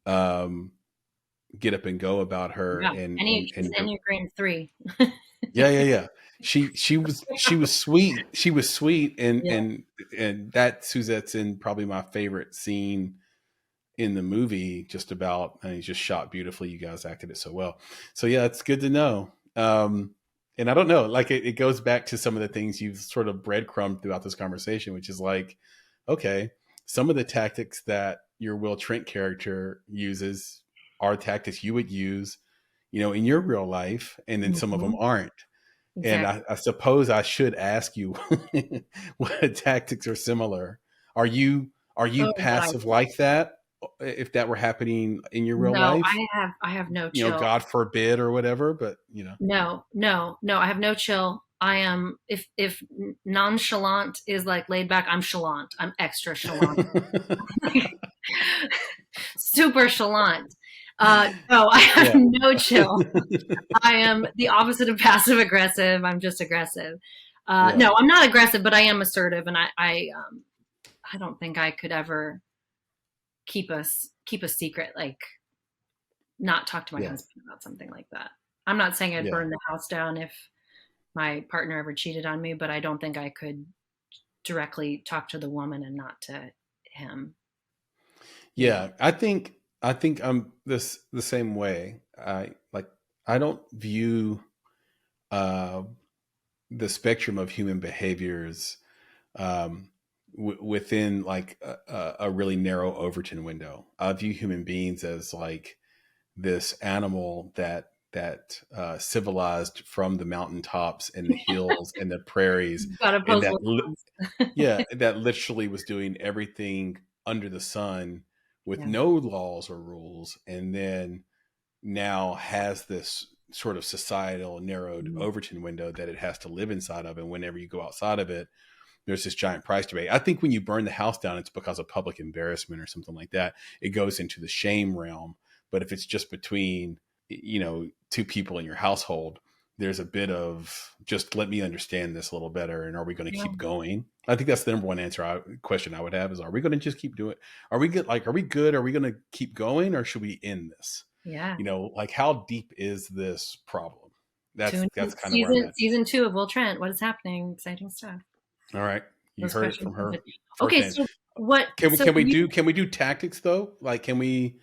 get up and go about her. Yeah. and Enneagram 3. yeah. She was sweet. She was sweet, and that Suzette's in probably my favorite scene in the movie just about, and he's just shot beautifully. You guys acted it so well. So yeah, it's good to know. And I don't know, like it goes back to some of the things you've sort of breadcrumbed throughout this conversation, which is like, okay, some of the tactics that your Will Trent character uses are tactics you would use, in your real life, and then some of them Mhm. aren't. And Exactly. I suppose I should ask you what tactics are similar. Are you Oh, but I passive like that? If that were happening in your real no, life, I have no chill. God forbid or whatever, but No, no, no, I have no chill. I am if nonchalant is like laid back, I'm chalant. I'm extra chalant. Super chalant. No, I have Yeah. no chill. I am the opposite of passive aggressive. I'm just aggressive. Yeah. No, I'm not aggressive, but I am assertive, and I don't think I could ever keep a secret, like not talk to my Yeah. husband about something like that. I'm not saying I'd Yeah. burn the house down if my partner ever cheated on me, but I don't think I could directly talk to the woman and not to him. Yeah. I think I'm the same way. I don't view uh the spectrum of human behaviors um, within like a really narrow Overton window. I view human beings as like this animal that civilized from the mountaintops and the hills and the prairies, Got to and pose lawns. yeah, that literally was doing everything under the sun with Yeah. no laws or rules, and then now has this sort of societal narrowed Mhm. Overton window that it has to live inside of. And whenever you go outside of it, there's this giant price debate. I think when you burn the house down, it's because of public embarrassment or something like that. It goes into the shame realm. But if it's just between, two people in your household, there's a bit of just let me understand this a little better. And are we going to Yeah. keep going? I think that's the number one question I would have is, are we going to just keep doing it? Are we good? Like, are we good? Are we going to keep going, or should we end this? Yeah. Like how deep is this problem? That's kind of where I'm at. Season 2 of Will Trent. What is happening? Exciting stuff. All right. You Those heard it questions. from her Okay, firsthand. so what? Can we So can we you. do can we do tactics though? Like can we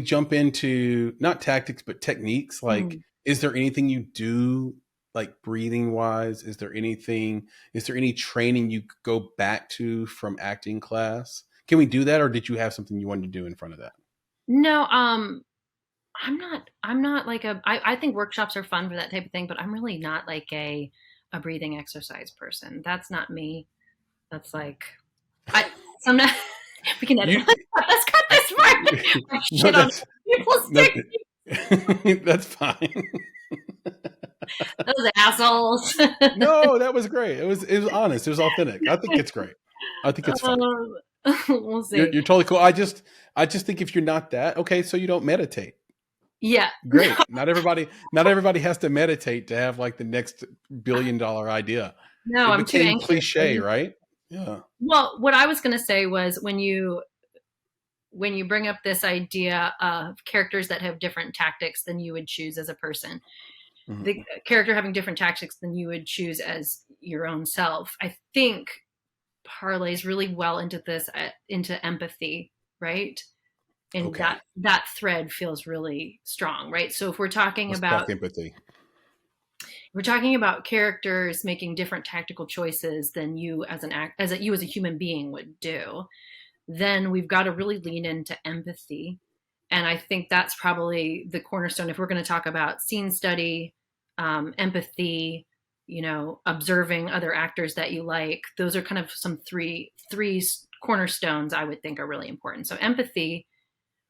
jump into not tactics but techniques? Like Mm. is there anything you do like breathing wise? Is there any training you could go back to from acting class? Can we do that, or did you have something you wanted to do in front of that? No, I'm not like I think workshops are fun for that type of thing, but I'm really not like a breathing exercise person. That's not me. That's like I sometimes we can edit. You Let's cut this part. I no shit on that's people no stick that's fine. those assholes. No, that was great. It was honest. It was authentic. I think it's great. I think it's funny. um, we'll You're, see. you're totally cool. I just think if you're not that, okay, so you don't meditate. Yeah. Great. Not everybody has to meditate to have like the next $1 billion idea. No, It I'm too became anxious. cliche, right? Yeah. Well, what I was going to say was when you bring up this idea of characters that have different tactics than you would choose as a person, Mhm. the character having different tactics than you would choose as your own self, I think parlays really well into this, into empathy, right? And Okay. that thread feels really strong, right? So if Let's talk empathy. we're talking about characters making different tactical choices than you as you as a human being would do, then we've got to really lean into empathy. And I think that's probably the cornerstone if we're going to talk about scene study, empathy, observing other actors that you like. Those are kind of some three cornerstones I would think are really important. So empathy,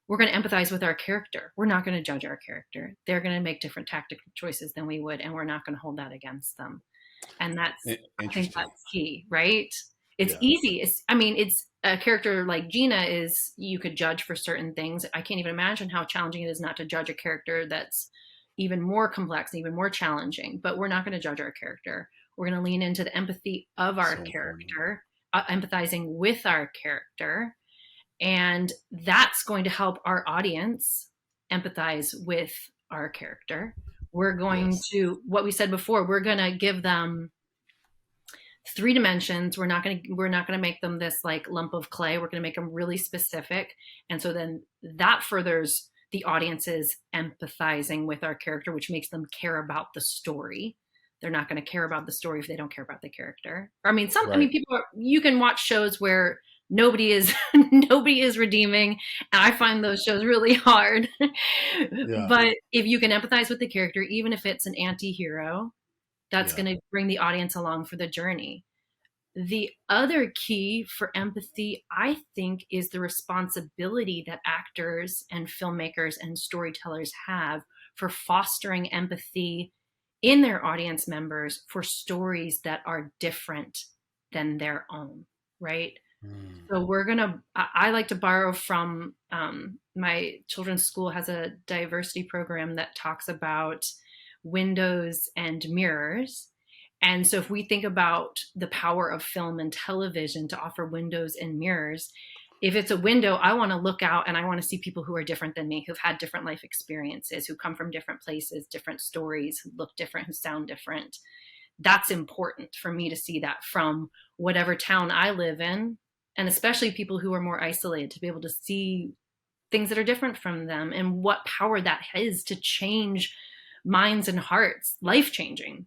we're going to empathize with our character. We're not going to judge our character. They're going to make different tactical choices than we would, and we're not going to hold that against them. And I think Interesting. that's key, right? It's Yeah. easy. It's a character like Gina is, you could judge for certain things. I can't even imagine how challenging it is not to judge a character that's even more complex, even more challenging, but we're not going to judge our character. We're going to lean into the empathy of our So important. character, empathizing with our character. And that's going to help our audience empathize with our character. We're going Yes. to, what we said before, we're going to give them three dimensions. We're not going to make them this like lump of clay. We're going to make them really specific. And so then that furthers the audience's empathizing with our character, which makes them care about the story. They're not going to care about the story if they don't care about the character. I Right. mean, you can watch shows where nobody is nobody is redeeming, and I find those shows really hard. Yeah. But if you can empathize with the character, even if it's an anti-hero, that's Yeah. going to bring the audience along for the journey. The other key for empathy, I think, is the responsibility that actors and filmmakers and storytellers have for fostering empathy in their audience members for stories that are different than their own, right? Mm. So I like to borrow from my children's school has a diversity program that talks about windows and mirrors. And so if we think about the power of film and television to offer windows and mirrors, if it's a window, I want to look out and I want to see people who are different than me, who've had different life experiences, who come from different places, different stories, who look different, who sound different. That's important for me to see that from whatever town I live in, and especially people who are more isolated, to be able to see things that are different from them and what power that has to change minds and hearts, life changing.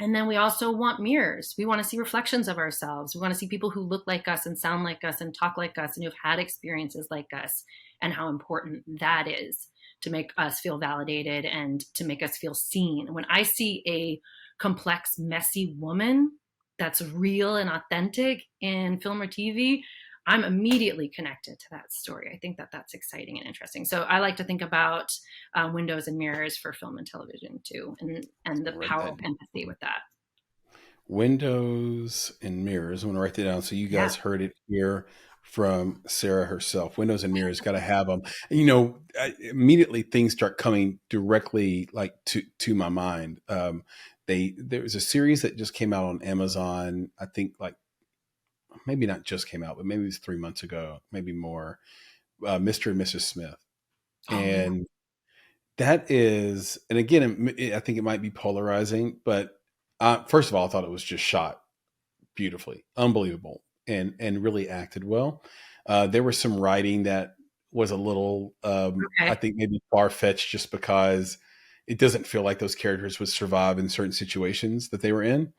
And then we also want mirrors. We want to see reflections of ourselves. We want to see people who look like us and sound like us and talk like us and who've had experiences like us, and how important that is to make us feel validated and to make us feel seen. When I see a complex, messy woman that's real and authentic in film or TV, I'm immediately connected to that story. I think that that's exciting and interesting. So I like to think about windows and mirrors for film and television too, and the Write power that of empathy with that. windows and mirrors. I'm going to write that down. So you Yeah. guys heard it here from Sara herself. Windows and mirrors, got to have them. And, immediately things start coming directly like to my mind. There was a series that just came out on Amazon. I think like maybe not just came out, but maybe it was 3 months ago, maybe more. Mr. and Mrs. Smith, Oh yeah. and that is, and again, I think it might be polarizing, but first of all, I thought it was just shot beautifully, unbelievable, and really acted well. There was some writing that was a little, I Okay. think, maybe far fetched, just because it doesn't feel like those characters would survive in certain situations that they were in.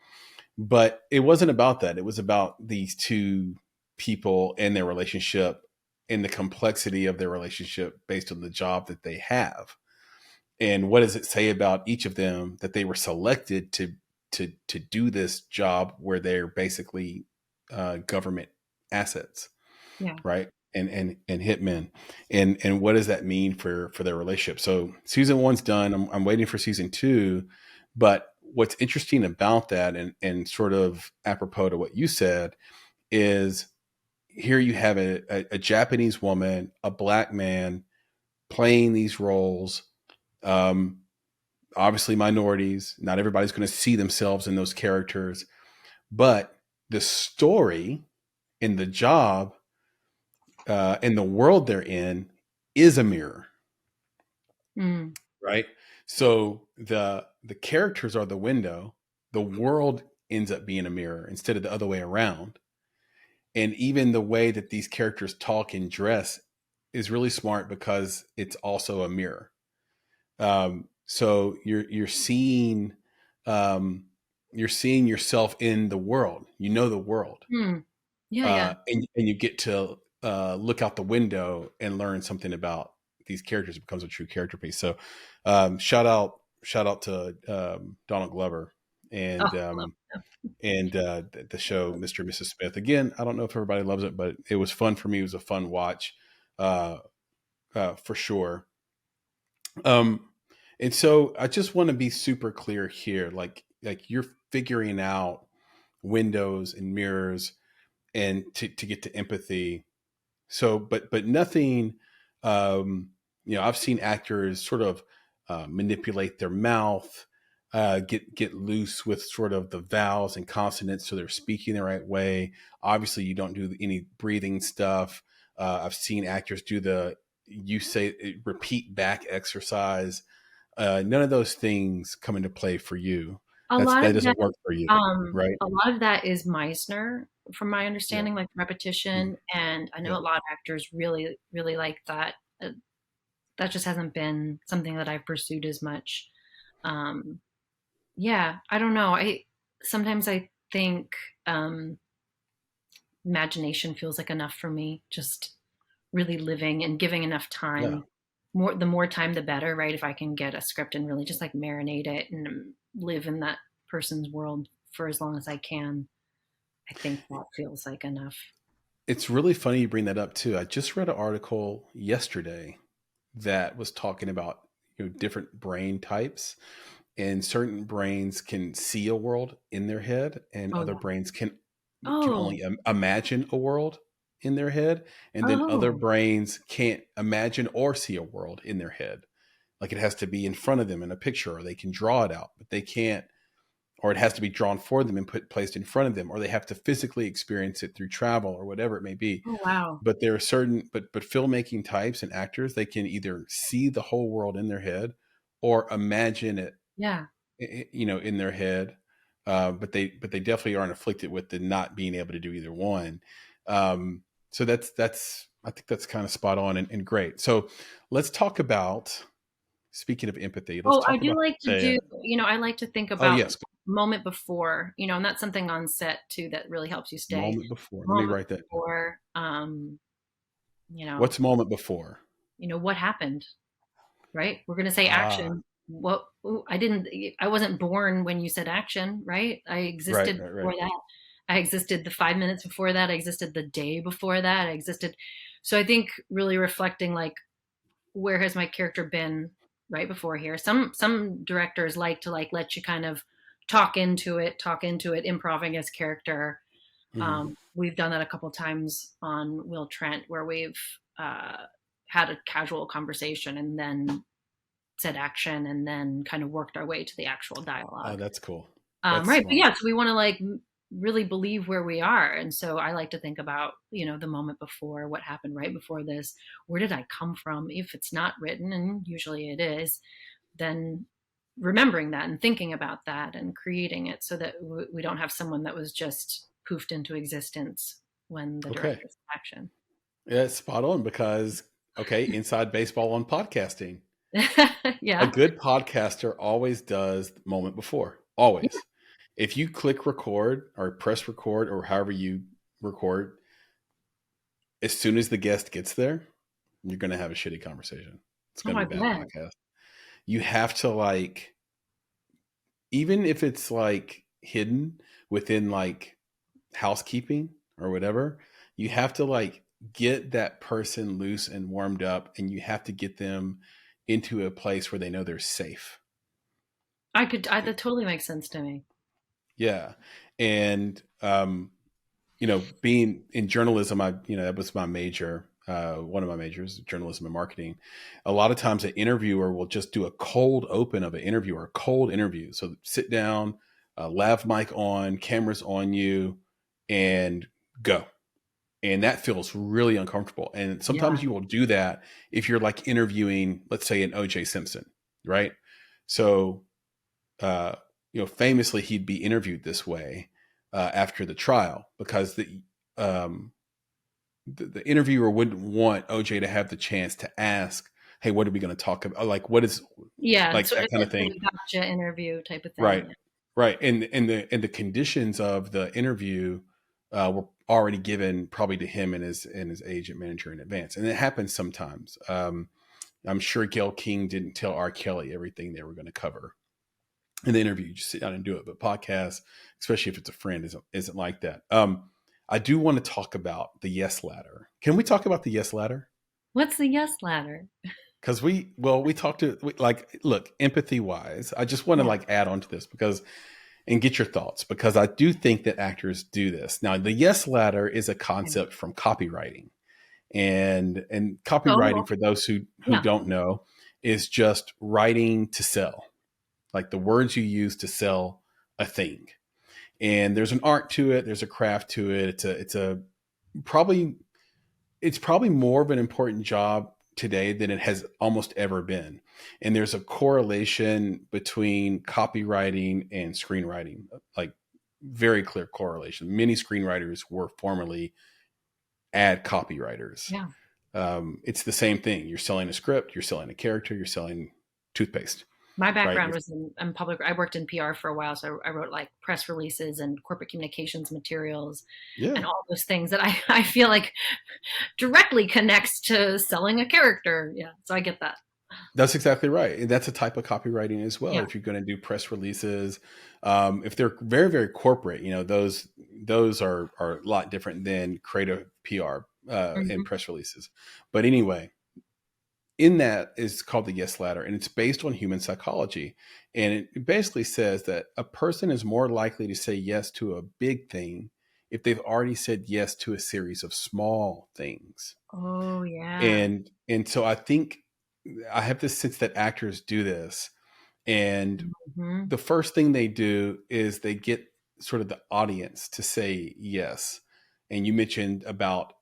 But it wasn't about that. It was about these two people and their relationship and the complexity of their relationship based on the job that they have. And what does it say about each of them that they were selected to do this job where they're basically government assets, Yeah. right? And hitmen, and what does that mean for their relationship? So season one's done. I'm waiting for season two, but what's interesting about that, and sort of apropos to what you said, is here you have a Japanese woman, a black man playing these roles. Um, Obviously minorities. Not everybody's going to see themselves in those characters, but the story and the job and the world they're in is a mirror, Mm. right? So the characters are the window. The world ends up being a mirror instead of the other way around. And even the way that these characters talk and dress is really smart because it's also a mirror. So um, you're seeing yourself in the world. You know the world, Mm. Yeah. Yeah. and you get to look out the window and learn something about these characters. It becomes a true character piece. So, shout out to Donald Glover Oh, and I love the show Mr. and Mrs. Smith. Again, I don't know if everybody loves it, but it was fun for me. It was a fun watch, uh, for sure. Um, and so I just want to be super clear here. Like you're figuring out windows and mirrors and to get to empathy. So, but nothing, I've seen actors sort of manipulate their mouth, get loose with sort of the vowels and consonants so they're speaking the right way. Obviously, you don't do any breathing stuff. I've seen actors do the you say repeat back exercise. None of those things come into play for you. A lot that of that, doesn't work for you, right? a lot of that is Meisner, from my Yeah. understanding, like repetition. And I know Yeah. a lot of actors really, really like that. That just hasn't been something that I've pursued as much. Um, yeah, I don't know. Sometimes I think imagination feels like enough for me. Just really living and giving enough Yeah. time. The more time, the better, right? If I can get a script and really just like marinate it and live in that person's world for as long as I can, I think that feels like enough. It's really funny you bring that up too. I just read an article yesterday that was talking about, different brain types, and certain brains can see a world in their head, and Oh other yeah. brains can Oh. only imagine a world in their head, and then other Oh. brains can't imagine or see a world in their head. Like, it has to be in front of them in a picture, or they can draw it out, but they can't, or it has to be drawn for them and placed in front of them, or they have to physically experience it through travel or whatever it may be. Oh wow. But there are certain, but filmmaking types and actors, they can either see the whole world in their head or imagine it, Yeah. in their head. But they definitely aren't afflicted with the not being able to do either one. So that's I think that's kind of spot on and great. So let's talk about, speaking of empathy, let's Oh, I talk do about like to the, do, I like to think oh about yes, moment before, and that's something on set too that really helps you stay. moment before. Let me Moment write that. before, you know, What's moment before? what happened, right? We're gonna say Ah, action. What ooh, I wasn't born when you said action, right? I right, existed right, before right. that. I existed the 5 minutes before that. I existed the day before that. I existed. So I think really reflecting like where has my character been right before here. Some directors like to like let you kind of talk into it, improving as character. Hmm. We've done that a couple times on Will Trent, where we've had a casual conversation and then said action and then kind of worked our way to the actual Oh, dialogue. that's cool. That's Right. But smart. yeah, so we want to like really believe where we are. And so I like to think about, the moment before, what happened right before this. Where did I come from? If it's not written, and usually it is, then remembering that and thinking about that and creating it so that we don't have someone that was just poofed into existence when the Okay. director's action. Yeah, it's spot on because, okay, inside baseball on podcasting. A Yeah. good podcaster always does the moment before. Always. If you click record or press record or however you record, as soon as the guest gets there, you're going to have a shitty conversation. It's Oh, going to I be a bad bet. podcast. You have to, like, even if it's like hidden within like housekeeping or whatever, you have to like get that person loose and warmed up, and you have to get them into a place where they know they're safe. That totally makes sense to me. Yeah. And, being in journalism, that was my major. One of my majors, journalism and marketing. A lot of times, an interviewer will just do a cold open of an interview or a cold interview. So sit down, lav mic on, cameras on you, and go. And that feels really uncomfortable. And sometimes Yeah. you will do that if you're like interviewing, let's say, an OJ Simpson, right? So, uh, famously, he'd be interviewed this way after the trial because um, the interviewer wouldn't want OJ to have the chance to ask, "Hey, what are we going to talk about? Like, what is Yeah. like Sort that of kind of thing?" a gotcha interview type of Right, thing. right. And the conditions of the interview were already given probably to him and his agent manager in advance, and it happens sometimes. I'm sure Gail King didn't tell R. Kelly everything they were going to cover in the interview. You just sit down and do it. But podcasts, especially if it's a friend, isn't like that. I do want to talk about the yes ladder. Can we talk about the yes ladder? What's the yes ladder? Because we talked to, like, look, empathy wise, I just want to Yeah. like add on to this because and get your thoughts, because I do think that actors do this. Now, the yes ladder is a Okay. concept from copywriting, and Oh, copywriting, for those who yeah. don't know, is just writing to sell, like the words you use to sell a thing. And there's an art to it, there's a craft to it. It's probably more of an important job today than it has almost ever been. And there's a correlation between copywriting and screenwriting, like very clear correlation. Many screenwriters were formerly ad copywriters. Yeah. It's the same thing. You're selling a script, you're selling a character, you're selling toothpaste, My right? background was in public. I worked in PR for a while, so I wrote like press releases and corporate communications materials Yeah, and all those things that I feel like directly connects to selling a character. Yeah, so I get that. that's exactly right. And that's a type of copywriting as well. Yeah. If you're going to do press releases, if they're very, very corporate, those are a lot different than creative PR and Mhm. press releases. But anyway, in that is called the yes ladder, and it's based on human psychology. And it basically says that a person is more likely to say yes to a big thing if they've already said yes to a series of small things. Oh yeah. And so I think I have this sense that actors do this, and Hmm. the first thing they do is they get sort of the audience to say yes. And you mentioned about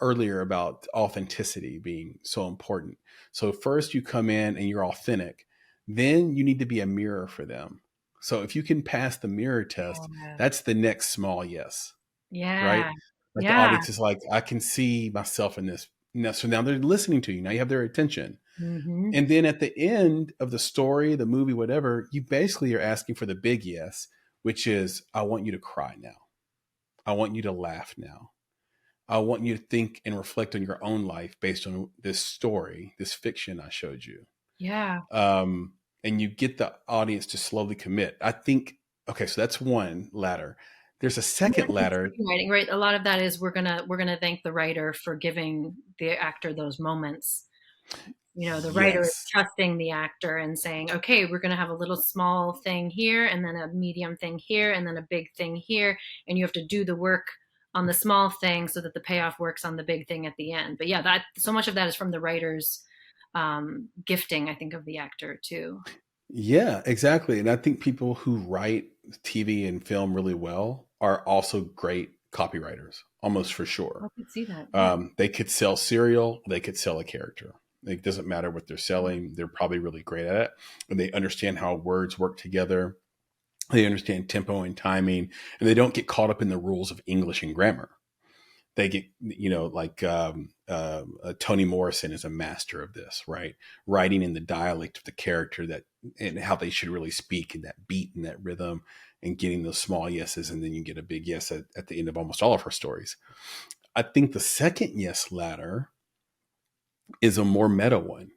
earlier about authenticity being so important. So first you come in and you're authentic, then you need to be a mirror for them. So if you can pass the mirror test, Yeah. that's the next small yes, right? Yeah. Like the Yeah. audience is like, I can see myself in this. Now, so now they're listening to you. Now you have their attention. Hmm. And then at the end of the story, the movie, whatever, you basically are asking for the big yes, which is, I want you to cry now. I want you to laugh now. I want you to think and reflect on your own life based on this story, this fiction I showed you. Yeah. And you get the audience to slowly commit. I think, okay, so that's one ladder. There's a And second then ladder. screenwriting, right? A lot of that is we're gonna thank the writer for giving the actor those moments. The writer is Yes. trusting the actor and saying, okay, we're going to have a little small thing here, and then a medium thing here, and then a big thing here. And you have to do the work on the small thing so that the payoff works on the big thing at the end. But yeah, that so much of that is from the writer's gifting, I think, of the actor too. Yeah, exactly. And I think people who write TV and film really well are also great copywriters, almost for I sure. could see that. Yeah. They could sell cereal, they could sell a character. It doesn't matter what they're selling. They're probably really great at it. And they understand how words work together. They understand tempo and timing, and they don't get caught up in the rules of English and grammar. They get, like Toni Morrison is a master of this, right? Writing in the dialect of the character that and how they should really speak in that beat and that rhythm, and getting those small yeses, and then you get a big yes at the end of almost all of her stories. I think the second yes ladder is a more meta one.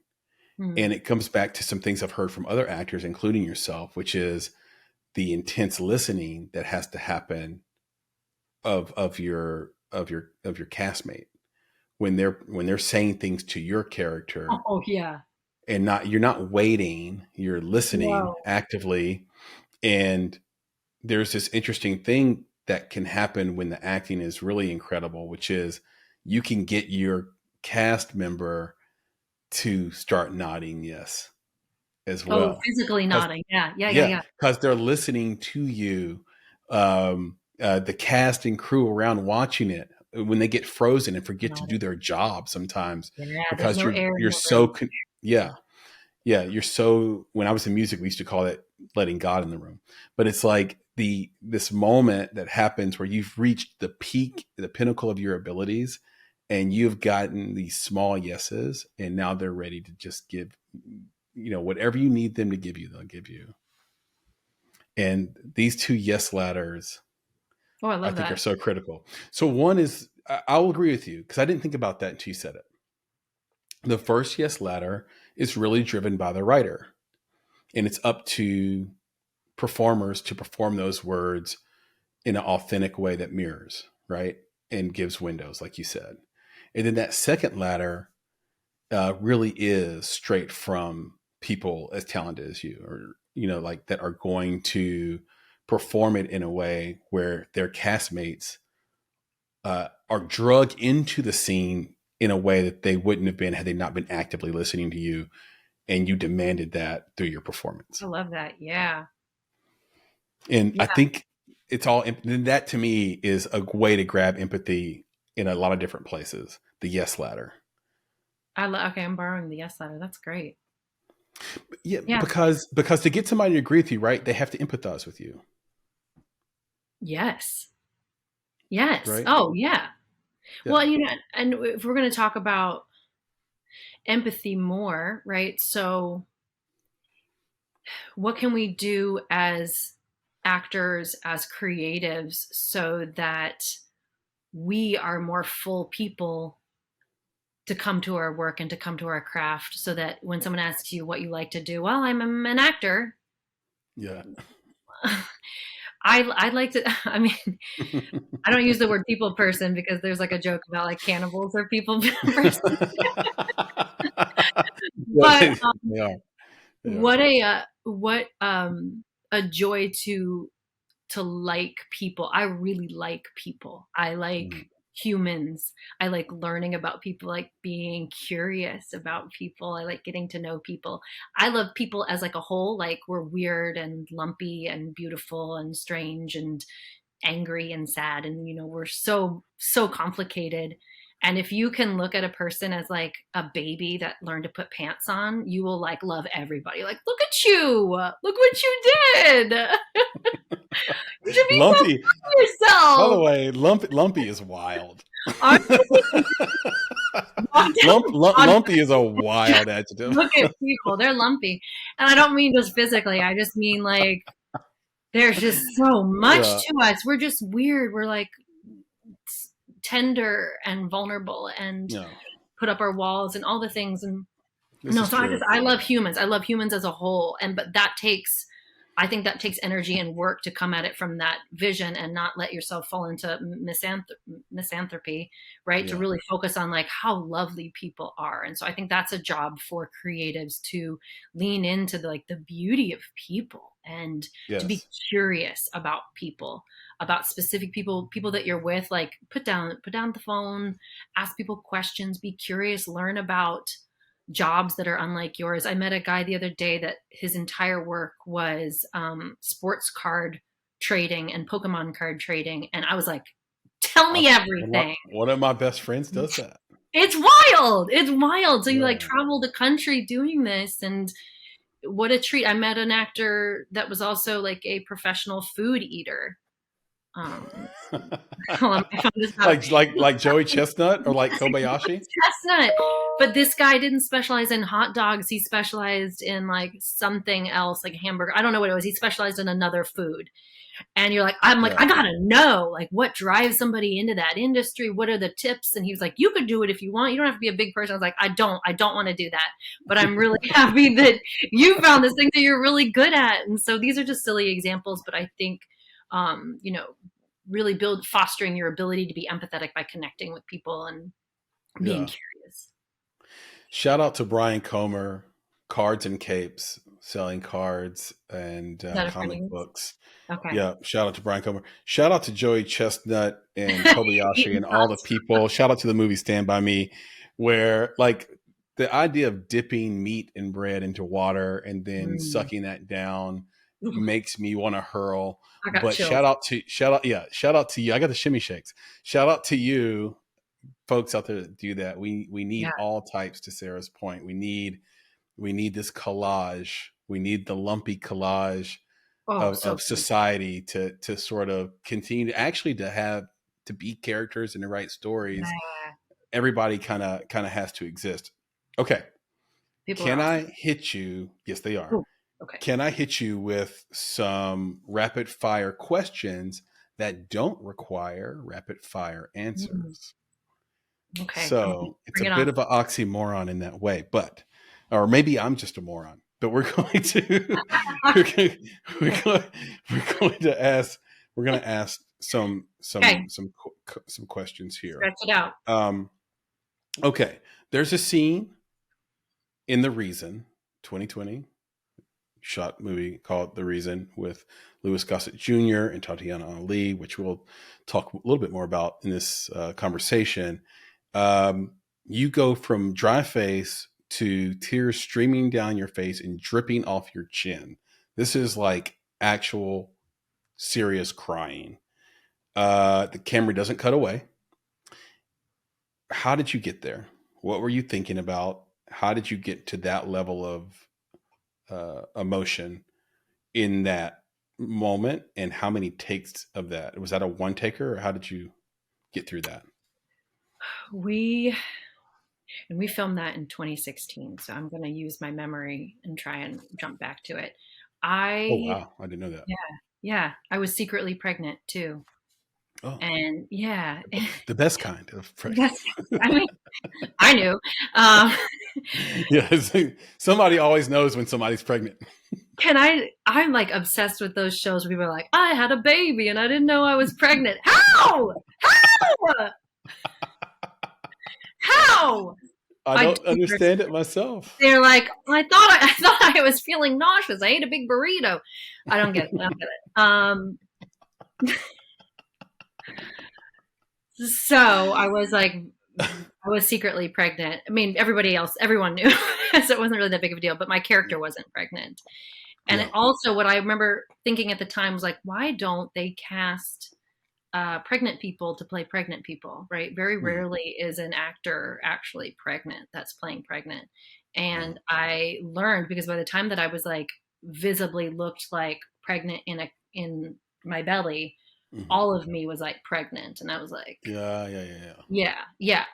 Hmm. And it comes back to some things I've heard from other actors, including yourself, which is the intense listening that has to happen of your castmate when they're saying things to your character, Oh yeah. and you're not waiting, you're listening No. actively. And there's this interesting thing that can happen when the acting is really incredible, which is you can get your cast member to start nodding yes as Oh, well. physically 'Cause nodding. Yeah. Yeah. Yeah. yeah, Yeah. because they're listening to you. The cast and crew around watching it, when they get frozen and forget to do Nodding. their job sometimes Yeah. There's because no you're air in you're the room. so yeah, yeah, you're so. When I was in music, we used to call it letting God in the room, but it's like this moment that happens where you've reached the peak, the pinnacle of your abilities, and you've gotten these small yeses, and now they're ready to just give, whatever you need them to give you, they'll give you. And these two yes ladders, Oh, I I love think, are that. so critical. So one is, I'll agree with you because I didn't think about that until you said it. The first yes ladder is really driven by the writer, and it's up to performers to perform those words in an authentic way that mirrors, right? And gives windows, like you said. And then that second ladder really is straight from people as talented as you, or, like that are going to perform it in a way where their castmates are drug into the scene in a way that they wouldn't have been had they not been actively listening to you, and you demanded that through your performance. I love that. Yeah. And I Yeah. think that to me is a way to grab empathy in a lot of different places. The yes ladder. Okay, I'm borrowing the yes letter. That's great. Yeah, Yeah. because to get somebody to agree with you, right, they have to empathize with you, Yes. Yes. right? Oh, yeah. Yeah. Well, you know, and if we're going to talk about empathy more, right? So, what can we do as actors, as creatives, so that we are more full people to come to our work and to come to our craft, so that when someone asks you what you like to do, well, I'm an actor. Yeah. I like to, I mean, I don't use the word people person because there's like a joke about like cannibals or people person. Well, But they are. They are. what a joy to like people. I really like people. I like Mhm. humans. I like learning about people, like being curious about people. I like getting to know people. I love people as like a whole, like we're weird and lumpy and beautiful and strange and angry and sad, and you know, we're so complicated. And if you can look at a person as like a baby that learned to put pants on, you will like love everybody. Like, look at you, look what you did. You should be so Lumpy. proud of By the yourself. way, lumpy is wild. Aren't you? Walk down Broadway, Lumpy is a wild adjective. look at people, they're lumpy. And I don't mean just physically, I just mean like there's just so much Yeah. to us. We're just weird. We're like tender and vulnerable and Yeah. put up our walls and all the things. And This no, is so true. I love humans. I love humans as a whole. And but that takes, I think that takes energy and work to come at it from that vision and not let yourself fall into misanthropy, right? To Yeah. really focus on like how lovely people are. And so I think that's a job for creatives to lean into like the beauty of people and to be Yes. curious about people, about specific people that you're with. Like put down the phone, ask people questions, be curious, learn about jobs that are unlike yours. I met a guy the other day that his entire work was sports card trading and Pokemon card trading. And I was like, tell me everything. One of my best friends does that. It's wild. It's wild. So you like Yeah. travel the country doing this, and what a treat. I met an actor that was also like a professional food eater. Hold on, I found this out. like Joey Chestnut or like Kobayashi. Chestnut. But this guy didn't specialize in hot dogs. He specialized in like something else, like hamburger. I don't know what it was. He specialized in another food. And you're like, I'm like, Yeah. I gotta know, like, what drives somebody into that industry? What are the tips? And he was like, you could do it if you want. You don't have to be a big person. I was like, I don't want to do that. But I'm really happy that you found this thing that you're really good at. And so these are just silly examples, but I think, you know, really fostering your ability to be empathetic by connecting with people and being Yeah. curious. Shout out to Brian Comer, Cards and Capes, selling cards and Is that a comic funny? books. Okay. Yeah, shout out to Brian Comer. Shout out to Joey Chestnut and Kobayashi Eating and all the sauce. people. Shout out to the movie Stand By Me, where like the idea of dipping meat and bread into water and then Mm. sucking that down Ooh, makes me want to hurl. I got But chills. shout out to you. I got the shimmy shakes. Shout out to you folks out there that do that. We need Yeah. all types, to Sarah's point. We need this collage. We need the lumpy collage Oh, so of good. society to sort of continue to actually to be characters and to write stories. Yeah. Everybody kind of has to exist. Okay. People are Can awesome. I hit you? Yes, they are. Ooh, okay. Can I hit you with some rapid fire questions that don't require rapid fire Mm, answers? okay. So it's a Bring it bit on. of an oxymoron in that way, or maybe I'm just a moron. But we're going to we're going, we're going, we're going to ask Okay. some questions here. Stretch it out. Um, okay, there's a scene in The Reason, 2020 shot movie called The Reason with Louis Gossett Jr. and Tatiana, which we'll talk a little bit more about in this conversation. You go from dry face to tears streaming down your face and dripping off your chin. This is like actual serious crying. The camera doesn't cut away. How did you get there? What were you thinking about? How did you get to that level of emotion in that moment? And how many takes of that? Was that a one taker, or how did you get through that? We filmed that in 2016, so I'm going to use my memory and try and jump back to it. Oh, I wow. I didn't know that. Yeah, yeah, I was secretly pregnant too. Oh, And yeah, the best kind of pregnant. yes, I mean, I knew. Um, Yeah. Somebody always knows when somebody's pregnant. I'm like obsessed with those shows where people are like, I had a baby and I didn't know I was pregnant. How? How? How? I I don't understand it myself. They're like, I thought I was feeling nauseous. I ate a big burrito. I don't get it. I don't get it. So I was like, I was secretly pregnant. I mean, everyone knew, so it wasn't really that big of a deal, but my character wasn't pregnant. And Yeah. also what I remember thinking at the time was like, why don't they cast pregnant people to play pregnant people, right? Very rarely is an actor actually pregnant that's playing pregnant. Yeah. And I learned, because by the time that I was like visibly looked like pregnant in my belly, Mm-hmm. all of me was like pregnant. And I was like, Yeah.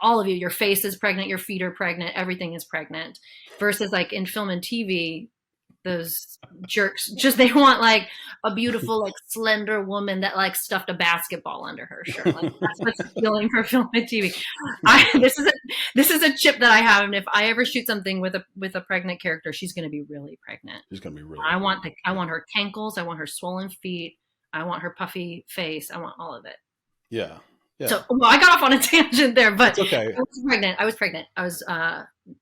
all of you, your face is pregnant, your feet are pregnant, everything is pregnant. Versus like in film and TV, those jerks just, they want like a beautiful like slender woman that like stuffed a basketball under her shirt. Like that's what's appealing for film and TV. This is a chip that I have, and if I ever shoot something with a pregnant character, she's going to be really pregnant. She's gonna be really. I want her cankles, I want her swollen feet, I want her puffy face, I want all of it. Yeah. Yeah. So, well, I got off on a tangent there, but it's okay. I was pregnant. I was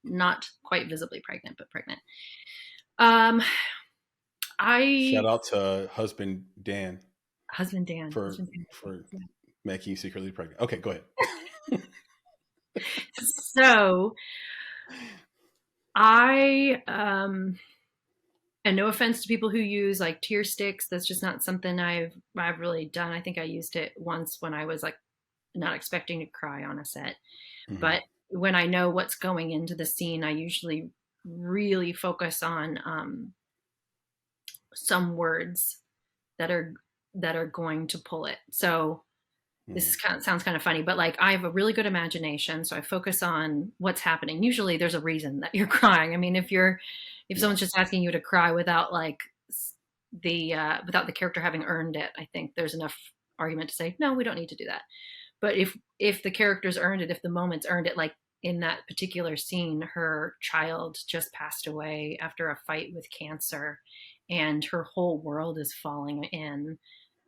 not quite visibly pregnant, but pregnant. Shout out to husband Dan for making you secretly pregnant. Okay, go ahead. So and no offense to people who use like tear sticks, that's just not something I've really done. I think I used it once when I was like not expecting to cry on a set. Mm-hmm. But when I know what's going into the scene, I usually really focus on some words that are going to pull it. So this is sounds kind of funny, but like I have a really good imagination, so I focus on what's happening. Usually there's a reason that you're crying. I mean, if someone's just asking you to cry without like without the character having earned it, I think there's enough argument to say, no, we don't need to do that. But if the character's earned it, if the moment's earned it, like in that particular scene, her child just passed away after a fight with cancer, and her whole world is falling in,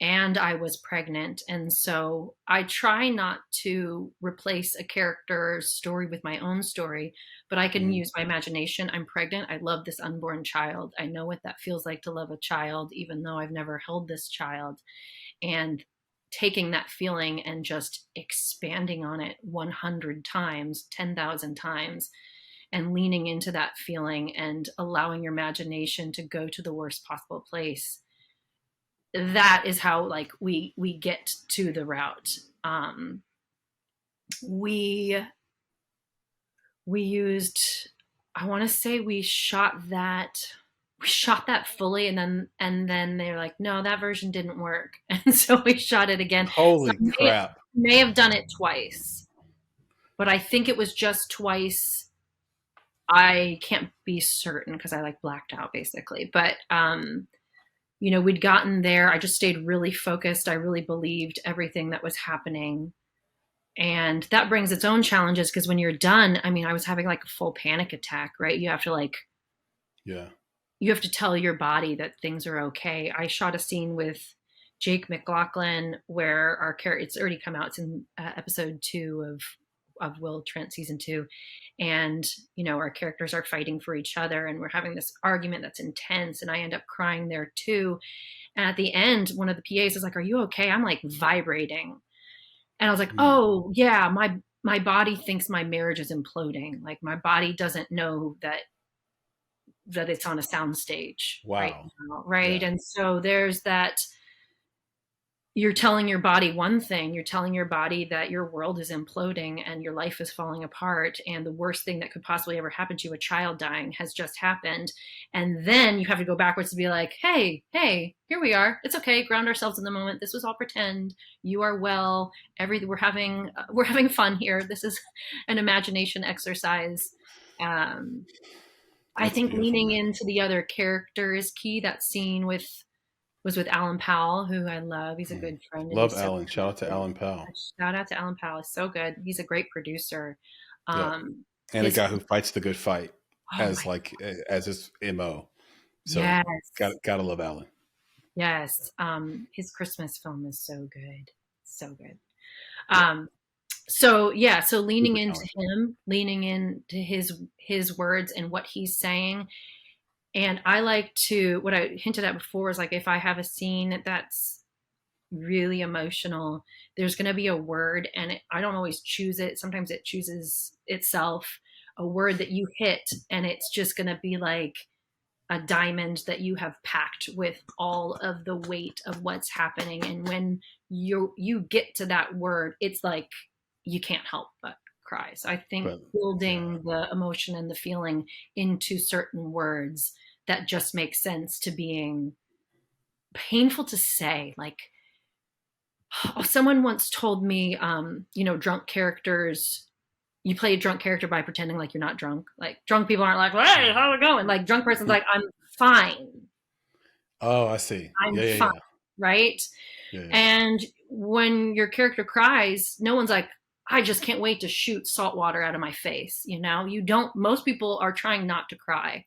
and I was pregnant. And so I try not to replace a character's story with my own story, but I can use my imagination. I'm pregnant. I love this unborn child. I know what that feels like to love a child, even though I've never held this child. And taking that feeling and just expanding on it 100 times, 10,000 times, and leaning into that feeling and allowing your imagination to go to the worst possible place. That is how like we get to the route. We used, I want to say we shot that fully, and then they're like, no, that version didn't work, and so we shot it again. Holy crap! May have done it twice, but I think it was just twice. I can't be certain because I like blacked out basically, but we'd gotten there. I just stayed really focused. I really believed everything that was happening. And that brings its own challenges, because when you're done, I mean, I was having like a full panic attack, right? You have to you have to tell your body that things are okay. I shot a scene with Jake McLaughlin where our character, it's already come out, it's in episode 2 of Will Trent season 2. And, our characters are fighting for each other, and we're having this argument that's intense, and I end up crying there too. And at the end, one of the PAs is like, are you okay? I'm like vibrating. And I was like, oh yeah, my body thinks my marriage is imploding. Like my body doesn't know that it's on a sound stage. Wow. Right now, right? Yeah. And so there's that you're telling your body one thing. You're telling your body that your world is imploding and your life is falling apart, and the worst thing that could possibly ever happen to you, a child dying, has just happened. And then you have to go backwards to be like, hey, here we are. It's okay. Ground ourselves in the moment. This was all pretend. You are well. We're having fun here. This is an imagination exercise. I That's think beautiful. leaning into the other character is key. That scene was with Alan Powell, who I love. He's a good friend, and Love he's so Alan. Shout out to good. Alan Powell. Shout out to Alan Powell. He's so good. He's a great producer. Yeah. And a His guy who fights the good fight oh as my like as his MO. So yes, gotta love Alan. yes. His Christmas film is so good, so good. Yeah. So yeah, so leaning Super into talented. him, leaning into his words and what he's saying. And I like to, what I hinted at before is like, if I have a scene that's really emotional, there's going to be a word, and I don't always choose it. Sometimes it chooses itself, a word that you hit, and it's just going to be like a diamond that you have packed with all of the weight of what's happening. And when you get to that word, it's like you can't help but cry. So I think But building the emotion and the feeling into certain words that just make sense to being painful to say. Like, someone once told me, drunk characters, you play a drunk character by pretending like you're not drunk. Like, drunk people aren't like, hey, how's it going? Like, drunk person's like, I'm fine. oh, I see. I'm fine. Yeah. Right. Yeah. And when your character cries, no one's like, I just can't wait to shoot salt water out of my face. You don't, most people are trying not to cry.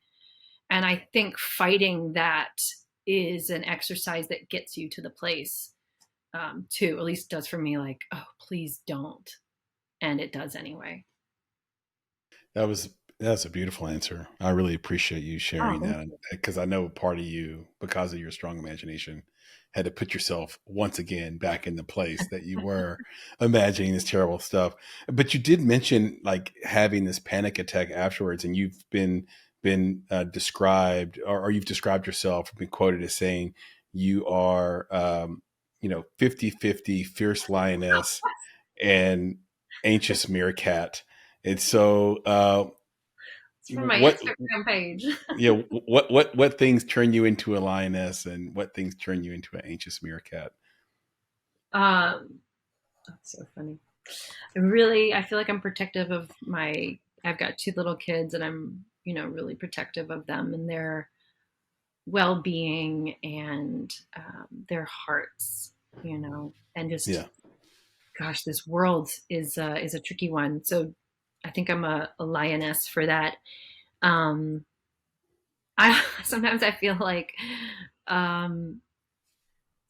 And I think fighting that is an exercise that gets you to the place, too, at least does for me. Like, oh, please don't. And it does anyway. That's a beautiful answer. I really appreciate you sharing Oh, that, because I know part of you, because of your strong imagination, had to put yourself once again back in the place that you were imagining this terrible stuff. But you did mention like having this panic attack afterwards, and you've been described, or you've described yourself, been quoted as saying you are 50-50 fierce lioness and anxious meerkat. And so it's from my what Instagram page. what things turn you into a lioness, and what things turn you into an anxious meerkat? That's so funny. I feel like I'm protective of I've got two little kids, and I'm, really protective of them and their well-being and their hearts, and just, Yeah. gosh, this world is a tricky one. So I think I'm a lioness for that. I sometimes I feel like um,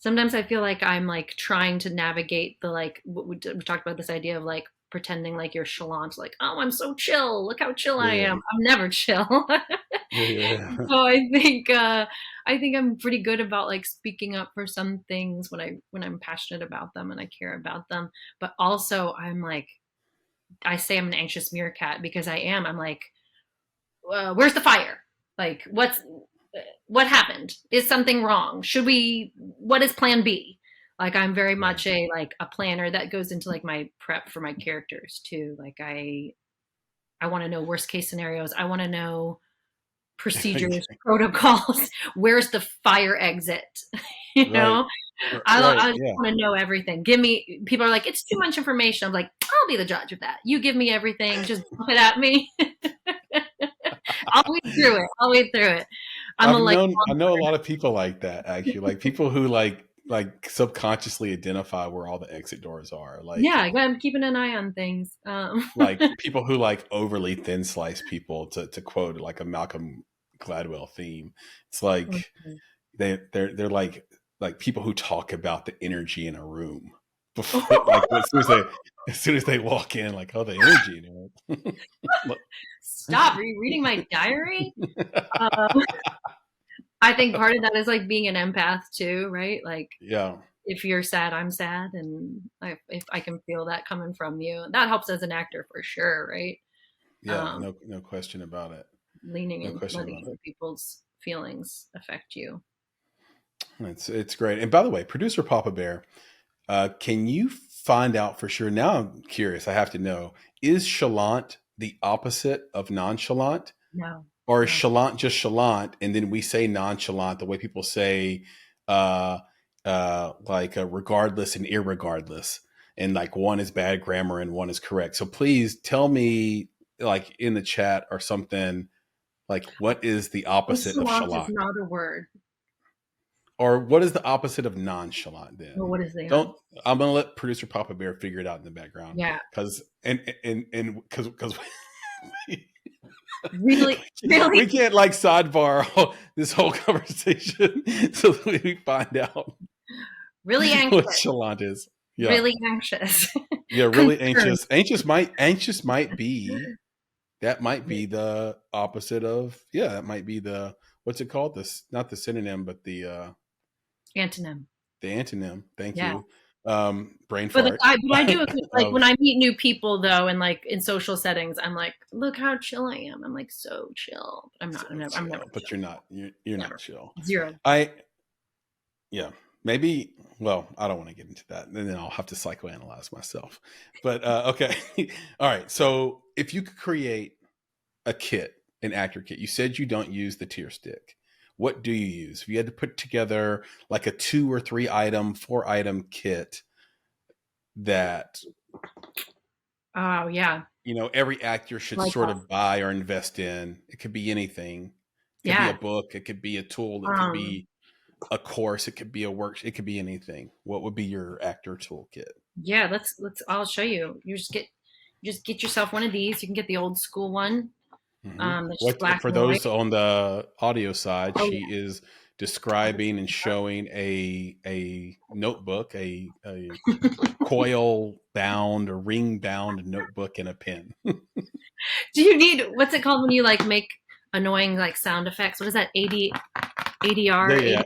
sometimes I feel like I'm like trying to navigate the, like, what we talked about, this idea of like pretending like you're chalant, like, oh, I'm so chill. Look how chill I Yeah. am. I'm never chill. Yeah. So I think I'm pretty good about like speaking up for some things when I'm passionate about them and I care about them. But also I'm like, I say I'm an anxious meerkat because I am. I'm like, where's the fire? Like, what happened? Is something wrong? What is plan B? Like, I'm very Right. much a planner that goes into like my prep for my characters too. Like, I want to know worst case scenarios. I want to know procedures, protocols. Where's the fire exit? you Right. know, I just Yeah. want to know everything. People are like, it's too much information. I'm like, I'll be the judge of that. You give me everything. Just dump it at me. I'll wade through it. I'm a like, I know a lot of people like that, actually, like people who like subconsciously identify where all the exit doors are, yeah, I'm keeping an eye on things. like people who like overly thin slice people, to quote like a Malcolm Gladwell theme. It's like they're like people who talk about the energy in a room before, like as soon as they walk in, like, oh, the energy in it. Stop. Are you reading my diary? I think part of that is like being an empath too, right? Like, Yeah. if you're sad, I'm sad, and if I can feel that coming from you, that helps as an actor for sure, right? Yeah. Um, No question about it. Leaning No into question letting about it. other people's feelings affect you. It's great. And by the way, producer Papa Bear, can you find out for sure? Now I'm curious. I have to know: is chalant the opposite of nonchalant, No, or is no. chalant just chalant, and then we say nonchalant the way people say, uh, like regardless and irregardless, and like one is bad grammar and one is correct. So please tell me, like in the chat or something, like what is the opposite of Nonchalant is chalant? not a word. Or what is the opposite of nonchalant then? Well, what is the Don't I'm gonna let producer Papa Bear figure it out in the background Yeah. because because Really, really, we can't like sidebar this whole conversation so that we find out really what anxious. chalant is. Yeah, Really anxious. yeah, really Concerned. anxious. Anxious might be that might be the opposite of that might be the what's it called? This not the synonym but Antonym. the antonym. Thank Yeah. you. Brain But like fart but I do like when of I meet new people though, and like in social settings, I'm like, look how chill I am. I'm like so chill. But I'm not. so I'm never chill, but chill. you're not. You're not Never. chill. Zero. I yeah. Maybe. Well, I don't want to get into that, and then I'll have to psychoanalyze myself. But okay, all right. So if you could create a kit, an actor kit, you said you don't use the tier stick. What do you use? If you had to put together like a 2 or 3 item, 4 item kit that Oh yeah. every actor should Like sort of buy or invest in. It could be anything. It could be a yeah. book. It could be a tool. It could Um be a course. It could be a work. It could be anything. What would be your actor toolkit? yeah, let's I'll show you. Just get yourself one of these. You can get the old school one. That's just What black for and white. those on the audio side? Oh She is describing and showing a notebook, a coil bound or ring bound notebook and a pen. do you need what's it called when you like make annoying like sound effects? What is that? Yeah, ADR,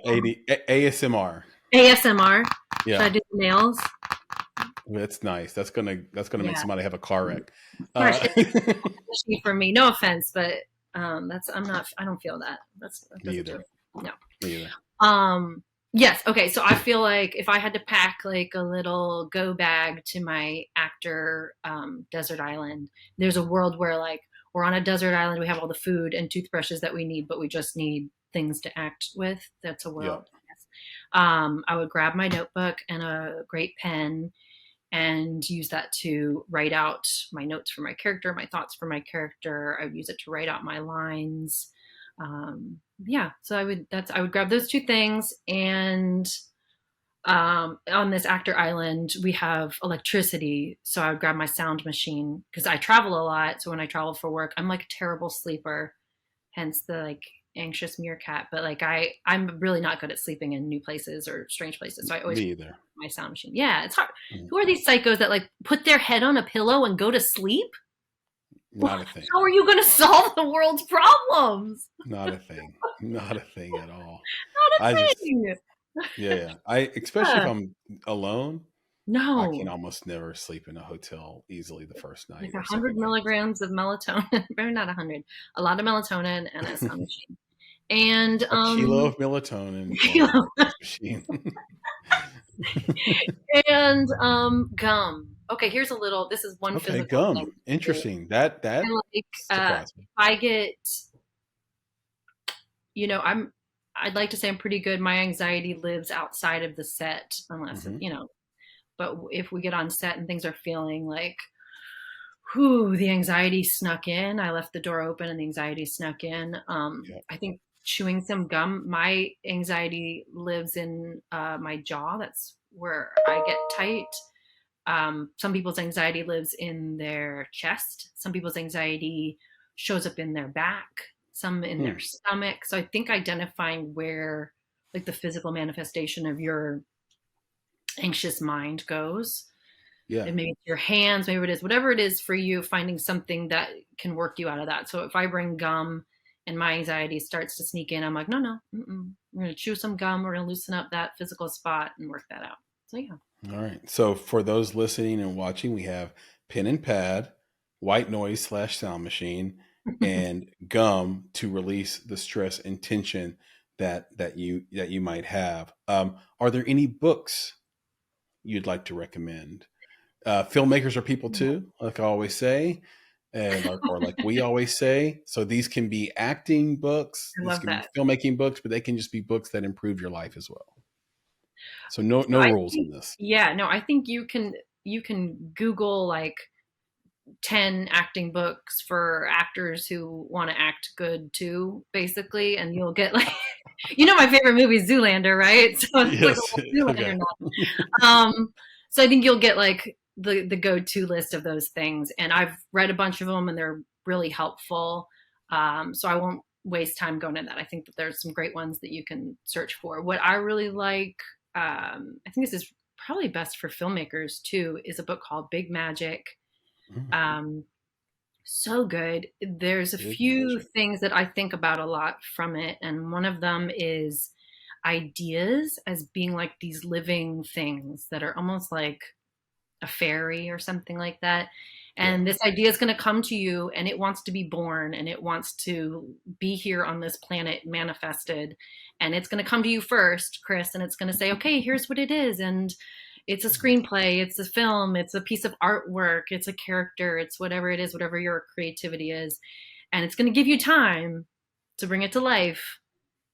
yeah, ASMR. ASMR. Should I Yeah, do the nails? that's nice. That's gonna make Yeah. somebody have a car wreck. Gosh, Uh, it's issue for me. No offense, but that's I don't feel that. That Me doesn't do either. it. No. Me either. Yes, okay. So I feel like if I had to pack like a little go bag to my actor desert island, there's a world where like we're on a desert island, we have all the food and toothbrushes that we need, but we just need things to act with. That's a Yeah. world. Yes. I would grab my notebook and a great pen and use that to write out my notes for my character, my thoughts for my character. I would use it to write out my lines. So I would grab those two things. And on this actor island, we have electricity. So I would grab my sound machine because I travel a lot. So when I travel for work, I'm like a terrible sleeper, hence the like anxious meerkat. But like I'm really not good at sleeping in new places or strange places. So I always Me either. my sound machine. Yeah, it's hard. Mm. Who are these psychos that like put their head on a pillow and go to sleep? Not a thing. How are you going to solve the world's problems? Not a thing. Not a thing at all. Not I a just thing. yeah. I especially if Yeah. I'm alone, I can No, almost never sleep in a hotel easily the first night like or 100 second night. milligrams of melatonin. Better not 100. A lot of melatonin and a sound machine. And A kilo of melatonin you and know, a machine. and gum. Okay, here's a little. This is one Okay, physical thing. gum. Interesting. That And like, surprised me. if I get, I'd like to say I'm pretty good. My anxiety lives outside of the set, unless Mhm. But if we get on set and things are feeling like, whew, the anxiety snuck in. I left the door open and the anxiety snuck in. Yeah. I think chewing some gum, my anxiety lives in my jaw. That's where I get tight. Some people's anxiety lives in their chest. Some people's anxiety shows up in their back, some in their stomach. So I think identifying where like the physical manifestation of your anxious mind goes. Yeah. And maybe it's your hands, maybe it is whatever it is for you, finding something that can work you out of that. So if I bring gum and my anxiety starts to sneak in, I'm like, no, we're going to chew some gum. We're going to loosen up that physical spot and work that out. So yeah. All right. So for those listening and watching, we have pen and pad, white noise / sound machine, and gum to release the stress and tension that you might have. Are there any books you'd like to recommend? Filmmakers are people too, like I always say, and or like we always say. So these can be acting books, I these love can be that. filmmaking books, but they can just be books that improve your life as well. So no I rules think, on this. yeah, no, I think you can Google like 10 acting books for actors who want to act good too, basically, and you'll get like, my favorite movie is Zoolander, right? So it's like a Yes. little Zoolander Okay. so I think you'll get like the go-to list of those things, and I've read a bunch of them, and they're really helpful. So I won't waste time going into that. I think that there's some great ones that you can search for. What I really like, I think this is probably best for filmmakers too, is a book called Big Magic. Mm, Um, so good. There's a big few magic. things that I think about a lot from it, and one of them is ideas as being like these living things that are almost like a fairy or something like that. Yeah. And this idea is going to come to you, and it wants to be born, and it wants to be here on this planet manifested. And it's going to come to you first, Chris, and it's going to say, okay, here's what it is. And it's a screenplay, it's a film, it's a piece of artwork, it's a character, it's whatever it is, whatever your creativity is. And it's going to give you time to bring it to life,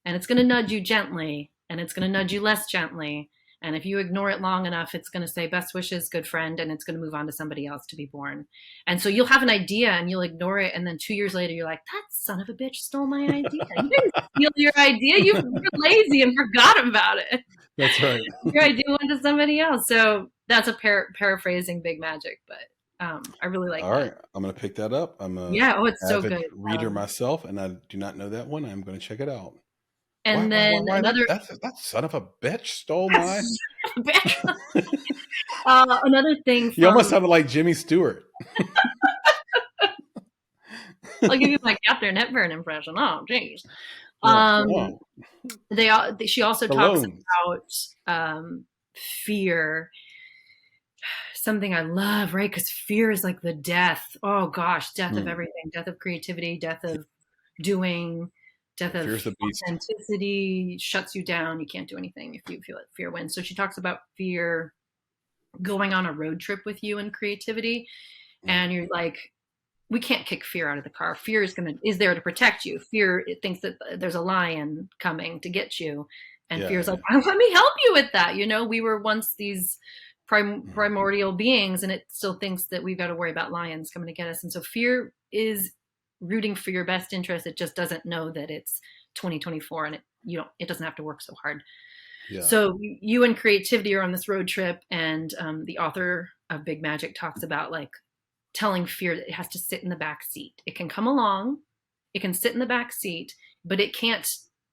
and it's going to nudge you gently, and it's going to nudge you less gently. And if you ignore it long enough, it's going to say best wishes, good friend, and it's going to move on to somebody else to be born. And so you'll have an idea and you'll ignore it, and then 2 years later you're like, that son of a bitch stole my idea. You didn't steal your idea, you're lazy and forgot about it. That's right. Your idea went to somebody else. So that's a paraphrasing Big Magic, but I really like All that. right, I'm going to pick that up. I'm a Yeah, oh, it's so avid good. reader myself, and I do not know that one. I'm going to check it out. And then Why another that son of a bitch stole my. another thing You almost from, sounded like Jimmy Stewart. I'll give you my Captain Hepburn impression. Oh, geez. Yeah. Um, Oh, she also talks Stallone. about fear, something I love, right? Because fear is like the death. Oh gosh, death of Hmm. everything, death of creativity, death of doing, death of Fear's the beast. authenticity, shuts you down. You can't do anything if you feel it. Fear wins. So she talks about fear going on a road trip with you and creativity, Hmm. and you're like, we can't kick fear out of the car. Fear is there to protect you. Fear, it thinks that there's a lion coming to get you, and Yeah, fear's like, yeah. let me help you with that. We were once these Hmm. primordial beings, and it still thinks that we've got to worry about lions coming to get us. And so fear is rooting for your best interest. It just doesn't know that it's 2024, and it doesn't have to work so hard. Yeah. So you and creativity are on this road trip, and the author of Big Magic talks about like telling fear that it has to sit in the back seat. It can come along, it can sit in the back seat, but it can't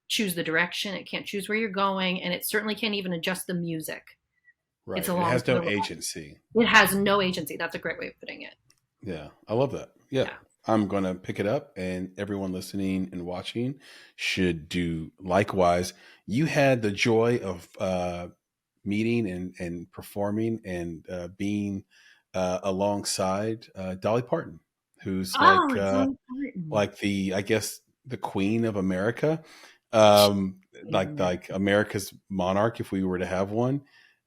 choose the direction, it can't choose where you're going, and it certainly can't even adjust the music. It's Right. It along has for no the ride. agency. It has no agency. That's a great way of putting it. Yeah. I love that. Yeah. Yeah. I'm going to pick it up, and everyone listening and watching should do likewise. You had the joy of meeting and performing and being alongside Dolly Parton, who's Oh, it's so important. like I guess the queen of America, like America's monarch, if we were to have one.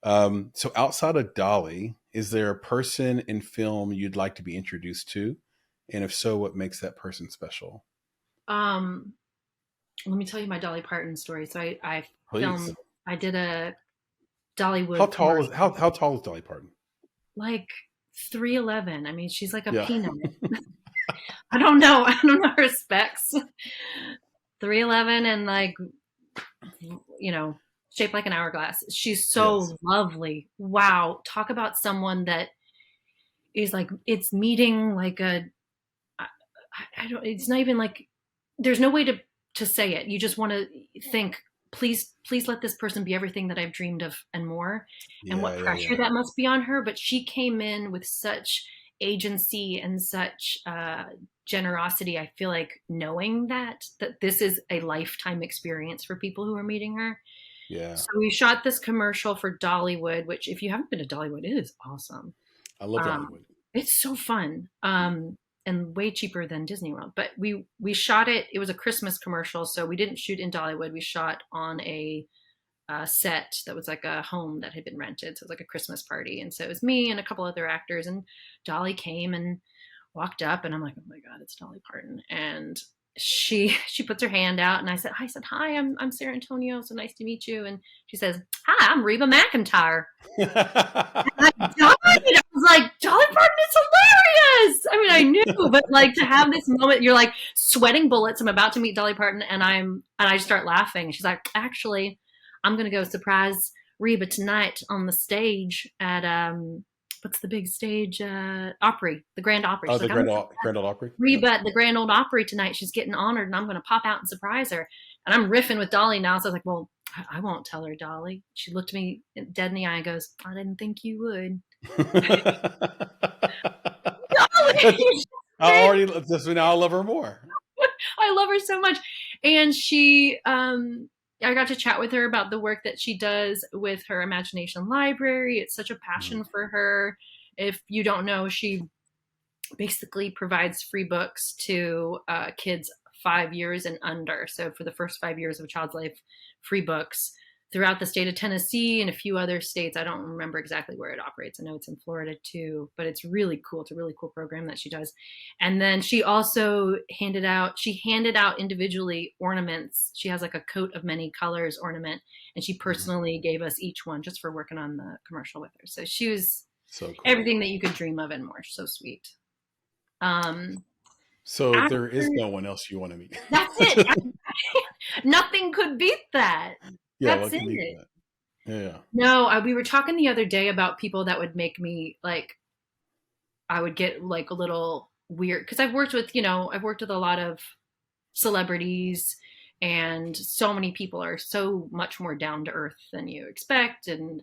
So outside of Dolly, is there a person in film you'd like to be introduced to? And if so, what makes that person special? Um, Let me tell you my Dolly Parton story. So I Please. filmed, I did a Dollywood commercial, How tall is Dolly Parton? like 3'11". I mean, she's like a Yeah. peanut. I don't know. I don't know her specs. 3'11" and like, shaped like an hourglass. She's Yes. so lovely. Wow. Talk about someone that is like, it's meeting like I don't, it's not even like, there's no way to say it. You just want to think, please, please let this person be everything that I've dreamed of and more. And Yeah. what Yeah. pressure Yeah. that must be on her. But she came in with such agency and such generosity. I feel like knowing that this is a lifetime experience for people who are meeting her. Yeah. So we shot this commercial for Dollywood, which if you haven't been to Dollywood, it is awesome. I love Um, Dollywood. it's so fun. and way cheaper than Disney World. But we shot it. It was a Christmas commercial, so we didn't shoot in Dollywood. We shot on a set that was like a home that had been rented. So it was like a Christmas party. And so it was me and a couple other actors, and Dolly came and walked up, and I'm like, oh my God, it's Dolly Parton. And she puts her hand out, and I said, hi, I'm Sara Antonio. So nice to meet you. And she says, hi, I'm Reba McEntire. And I died. I was like, Dolly Parton is hilarious. I mean, I knew, but like to have this moment, you're like sweating bullets. I'm about to meet Dolly Parton, and I start laughing. She's like, actually, I'm gonna go surprise Reba tonight on the stage at what's the big stage? Opry, the Grand Opry. Oh, She's the like, Grand Ole Opry. Reba at the Grand Old Opry tonight. She's getting honored, and I'm going to pop out and surprise her. And I'm riffing with Dolly now. So I was like, well, I won't tell her, Dolly. She looked me dead in the eye and goes, I didn't think you would. Dolly! I already this now I love her more. I love her so much. And I got to chat with her about the work that she does with her imagination library. It's such a passion for her. If you don't know, she basically provides free books to kids 5 years and under. So for the first 5 years of a child's life, free books throughout the state of Tennessee and a few other states. I don't remember exactly where it operates. I know it's in Florida too, but it's really cool. It's a really cool program that she does. And then she also handed out individually ornaments. She has like a coat of many colors ornament, and she personally gave us each one just for working on the commercial with her. So she was so cool. Everything that you could dream of and more. So sweet. So there is no one else you want to meet. That's it. Nothing could beat that. Yeah, That's it. Yeah. No, we were talking the other day about people that would make me like, I would get like a little weird because I've worked with a lot of celebrities, and so many people are so much more down to earth than you expect, and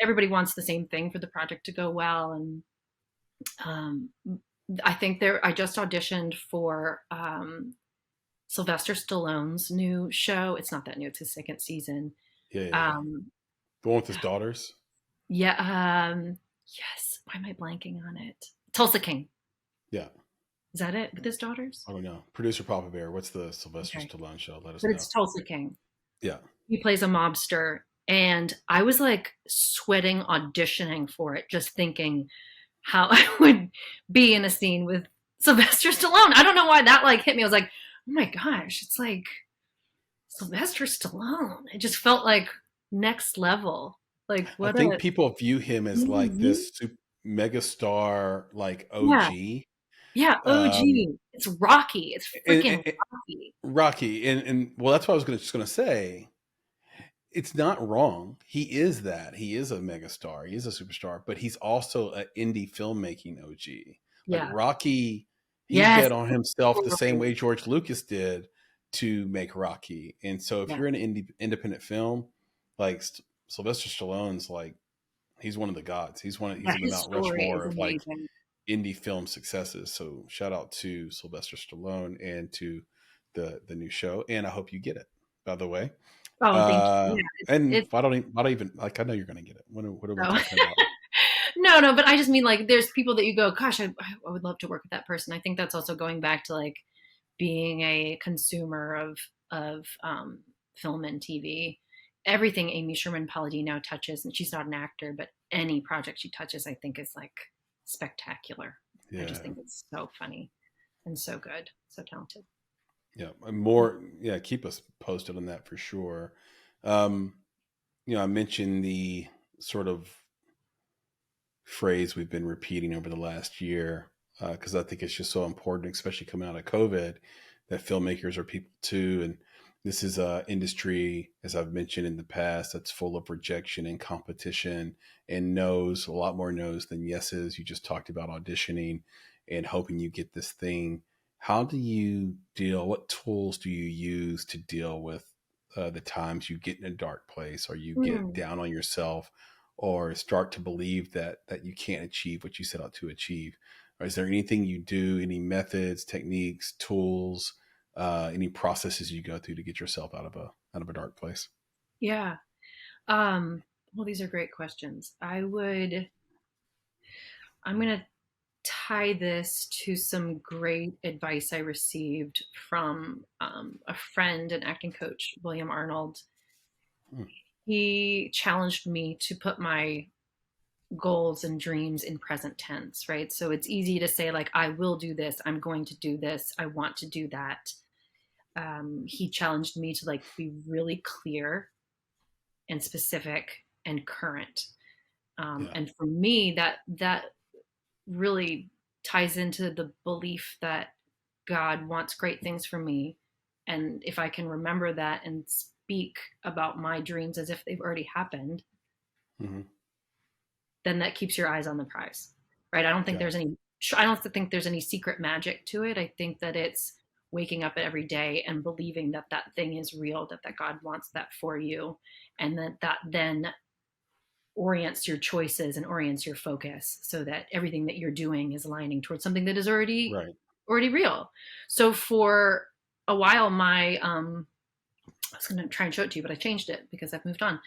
everybody wants the same thing for the project to go well. And I think I just auditioned for Sylvester Stallone's new show. It's not that new. It's his second season. Yeah. The one with his daughters? Yeah. Yes. Why am I blanking on it? Tulsa King. Yeah. Is that it with his daughters? I don't know. Producer Papa Bear, what's the Sylvester Stallone show? Let us know. But it's Tulsa King. Yeah. He plays a mobster. And I was like sweating, auditioning for it, just thinking how I would be in a scene with Sylvester Stallone. I don't know why that like hit me. I was like, oh my gosh, it's like Sylvester Stallone. It just felt like next level. Like what? I think people view him as like this mega star, like OG. Yeah, OG. It's Rocky. It's freaking Rocky. Rocky, and well, that's what I was just gonna say. It's not wrong. He is that. He is a megastar. He is a superstar, but he's also an indie filmmaking OG. Like Rocky, he bet on himself the same way George Lucas did to make Rocky. And so if you're in an independent film, like Sylvester Stallone's like, he's one of the gods. He's in the Mount Rushmore of like indie film successes. So shout out to Sylvester Stallone and to the new show. And I hope you get it, by the way. Oh, thank you. Yeah, and I don't even like. I know you're going to get it. What are we talking about? No, but I just mean like, there's people that you go, gosh, I would love to work with that person. I think that's also going back to like being a consumer of film and TV. Everything Amy Sherman-Palladino touches, and she's not an actor, but any project she touches, I think is like spectacular. I just think it's so funny and so good, so talented. Yeah, keep us posted on that for sure. I mentioned the sort of phrase we've been repeating over the last year because I think it's just so important, especially coming out of COVID, that filmmakers are people too. And this is an industry, as I've mentioned in the past, that's full of rejection and competition and no's, a lot more no's than yeses. You just talked about auditioning and hoping you get this thing. How do you what tools do you use to deal with the times you get in a dark place, or you get down on yourself, or start to believe that you can't achieve what you set out to achieve? Or is there anything you do, any methods, techniques, tools, any processes you go through to get yourself out of a dark place? Yeah. Well, these are great questions. I'm going to tie this to some great advice I received from a friend and acting coach, William Arnold. Hmm. He challenged me to put my goals and dreams in present tense, right? So it's easy to say, like, I will do this, I'm going to do this, I want to do that. He challenged me to like be really clear and specific and current. Yeah. And for me, that really ties into the belief that God wants great things for me. And if I can remember that and speak about my dreams as if they've already happened, Hmm. then that keeps your eyes on the prize, right? Got it. I don't think there's any secret magic to it. I think that it's waking up every day and believing that that thing is real, that God wants that for you, and that then orients your choices and orients your focus so that everything that you're doing is aligning towards something that is Right. already real. So for a while, my I was going to try and show it to you, but I changed it because I've moved on,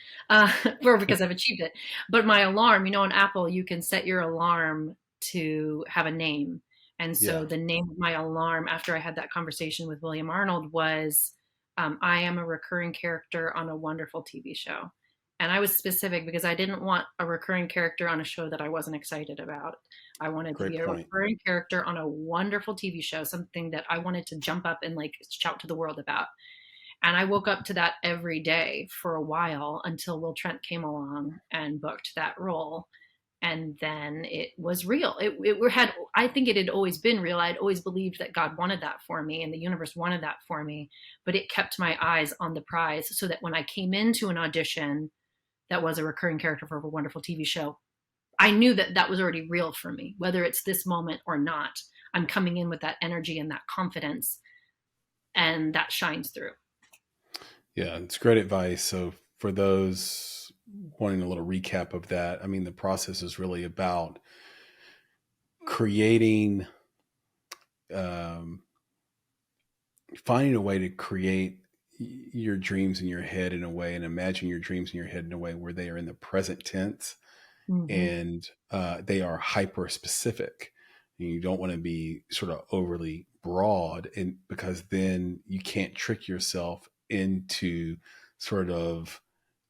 or because I've achieved it. But my alarm, on Apple, you can set your alarm to have a name. And so Yeah. the name of my alarm after I had that conversation with William Arnold was I am a recurring character on a wonderful TV show. And I was specific because I didn't want a recurring character on a show that I wasn't excited about. I wanted to Great be a point. recurring character on a wonderful TV show, something that I wanted to jump up and like shout to the world about. And I woke up to that every day for a while until Will Trent came along and booked that role. And then it was real. I think it had always been real. I'd always believed that God wanted that for me and the universe wanted that for me, but it kept my eyes on the prize so that when I came into an audition that was a recurring character for a wonderful TV show, I knew that that was already real for me, whether it's this moment or not. I'm coming in with that energy and that confidence, and that shines through. Yeah, it's great advice. So for those wanting a little recap of that, I mean, the process is really about creating, um, finding a way to create your dreams in your head in a way and imagine your dreams in your head in a way where they are in the present tense Mm-hmm. and they are hyper specific. You don't want to be sort of overly broad, and because then you can't trick yourself into sort of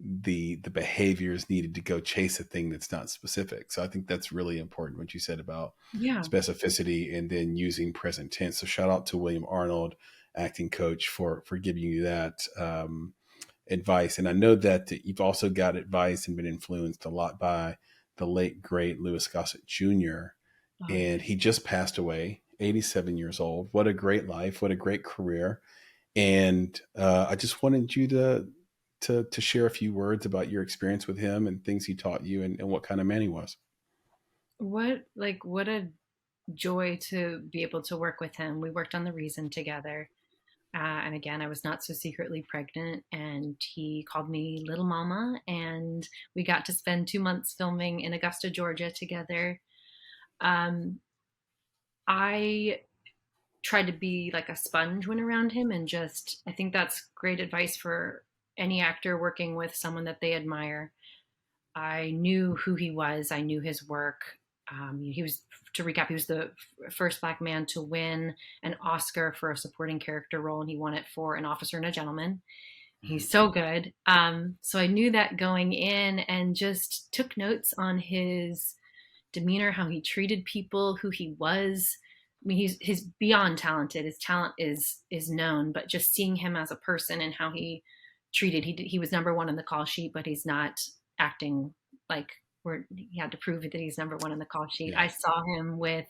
the behaviors needed to go chase a thing that's not specific. So I think that's really important what you said about Yeah. specificity and then using present tense. So shout out to William Arnold, acting coach, for giving you that advice. And I know that you've also got advice and been influenced a lot by the late great Louis Gossett Jr. Oh, yeah. And he just passed away, 87 years old. What a great life! What a great career! And I just wanted you to share a few words about your experience with him and things he taught you and what kind of man he was. What a joy to be able to work with him. We worked on The Reason together. And again, I was not so secretly pregnant, and he called me Little Mama, and we got to spend 2 months filming in Augusta, Georgia together. Um, I tried to be like a sponge when around him, and just, I think that's great advice for any actor working with someone that they admire. I knew who he was. I knew his work. He was, to recap, he was the first Black man to win an Oscar for a supporting character role, and he won it for An Officer and a Gentleman. Mhm. He's so good. So I knew that going in and just took notes on his demeanor, how he treated people, who he was. I mean, he's beyond talented. His talent is known, but just seeing him as a person and how he he was number one on the call sheet, but he's not acting like where he had to prove that he's number one on the call sheet. Yeah, I saw him with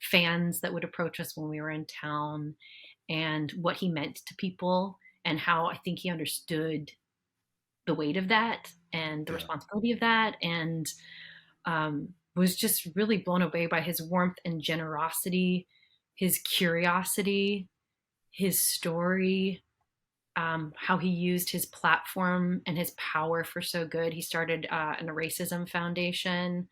fans that would approach us when we were in town, and what he meant to people, and how I think he understood the weight of that and the yeah, responsibility of that, and was just really blown away by his warmth and generosity, his curiosity, his story, how he used his platform and his power for so good. He started an racism foundation,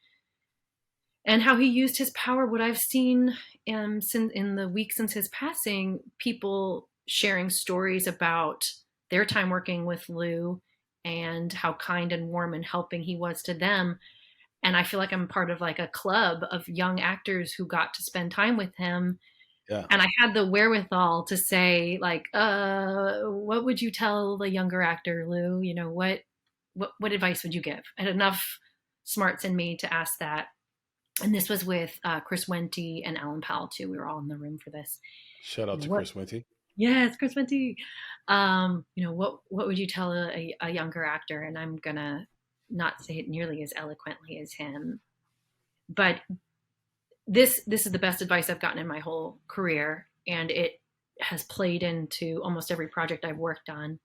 and how he used his power. What I've seen since in the week since his passing, people sharing stories about their time working with Lou and how kind and warm and helping he was to them. And I feel like I'm part of like a club of young actors who got to spend time with him. Yeah. And I had the wherewithal to say, like, what would you tell the younger actor, Lou? You know, what advice would you give? I had enough smarts in me to ask that. And this was with Chris Wente and Alan Powell too. We were all in the room for this. Shout You out know, to what? Chris Wente. Yes, Chris Wente. You know, what would you tell a younger actor? And I'm gonna not say it nearly as eloquently as him, but this is the best advice I've gotten in my whole career, and it has played into almost every project I've worked on.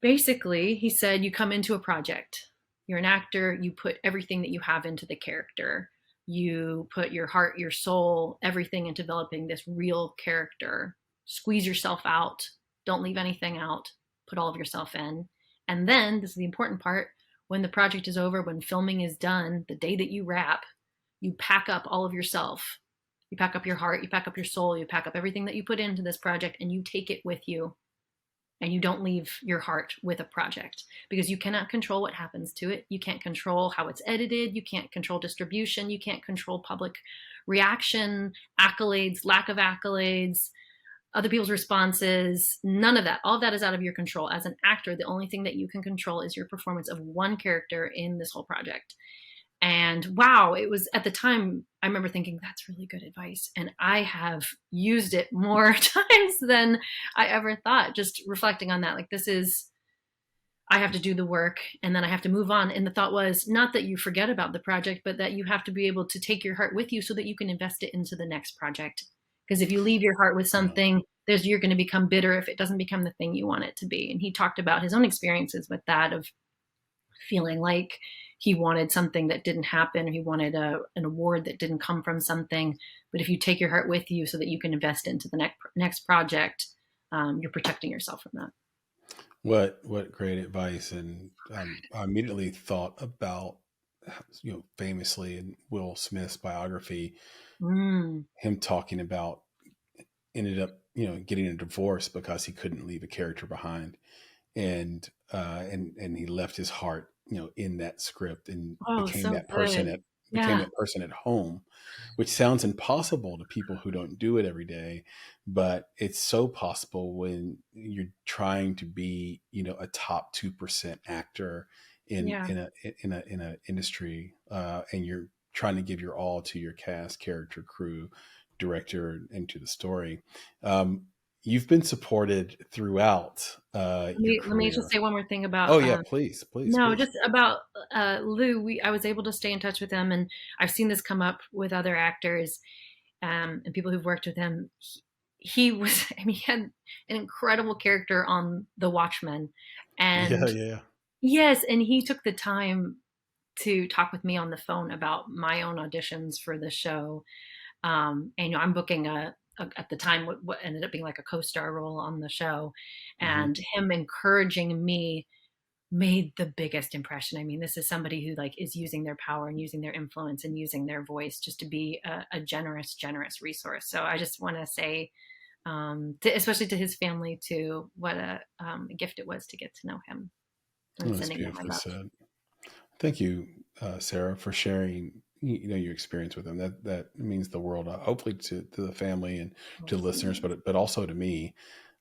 Basically, he said, you come into a project, you're an actor, you put everything that you have into the character. You put your heart, your soul, everything into developing this real character. Squeeze yourself out. Don't leave anything out. Put all of yourself in. And then, this is the important part, when the project is over, when filming is done, the day that you wrap, you pack up all of yourself. You pack up your heart, you pack up your soul, you pack up everything that you put into this project, and you take it with you. And you don't leave your heart with a project, because you cannot control what happens to it. You can't control how it's edited. You can't control distribution. You can't control public reaction, accolades, lack of accolades, other people's responses. None of that. All of that is out of your control. As an actor, the only thing that you can control is your performance of one character in this whole project. And wow, it was, at the time, I remember thinking, that's really good advice. And I have used it more times than I ever thought, just reflecting on that. Like, this is, I have to do the work and then I have to move on. And the thought was not that you forget about the project, but that you have to be able to take your heart with you so that you can invest it into the next project. Because if you leave your heart with something, you're going to become bitter if it doesn't become the thing you want it to be. And he talked about his own experiences with that, of feeling like he wanted something that didn't happen, or he wanted an award that didn't come from something. But if you take your heart with you so that you can invest into the next project, you're protecting yourself from that. What great advice. And I immediately thought about, famously in Will Smith's biography, him talking about ended up, getting a divorce because he couldn't leave a character behind. And he left his heart, in that script, and Oh, became so that person good. at became Yeah. that person at home, which sounds impossible to people who don't do it every day, but it's so possible when you're trying to be, a top 2% actor in Yeah. in a industry, and you're trying to give your all to your cast, character, crew, director, and to the story. You've been supported throughout your Let me just career. say one more thing about Oh yeah, please, please, no, please. just about Lou. I was able to stay in touch with him, and I've seen this come up with other actors, and people who've worked with him. He was, I mean, he had an incredible character on The Watchmen, Yeah, and yeah. yes, and he took the time to talk with me on the phone about my own auditions for the show. And I'm booking at the time what ended up being like a co-star role on the show, Hmm. and him encouraging me made the biggest impression. I mean, this is somebody who like is using their power and using their influence and using their voice just to be a generous resource. So I just want to say, especially to his family too, what a gift it was to get to know him, Oh, and that's sending them my beautifully love. said. Thank you, Sarah, for sharing, your experience with them. That means the world. Hopefully to the family and to the listeners, but also to me.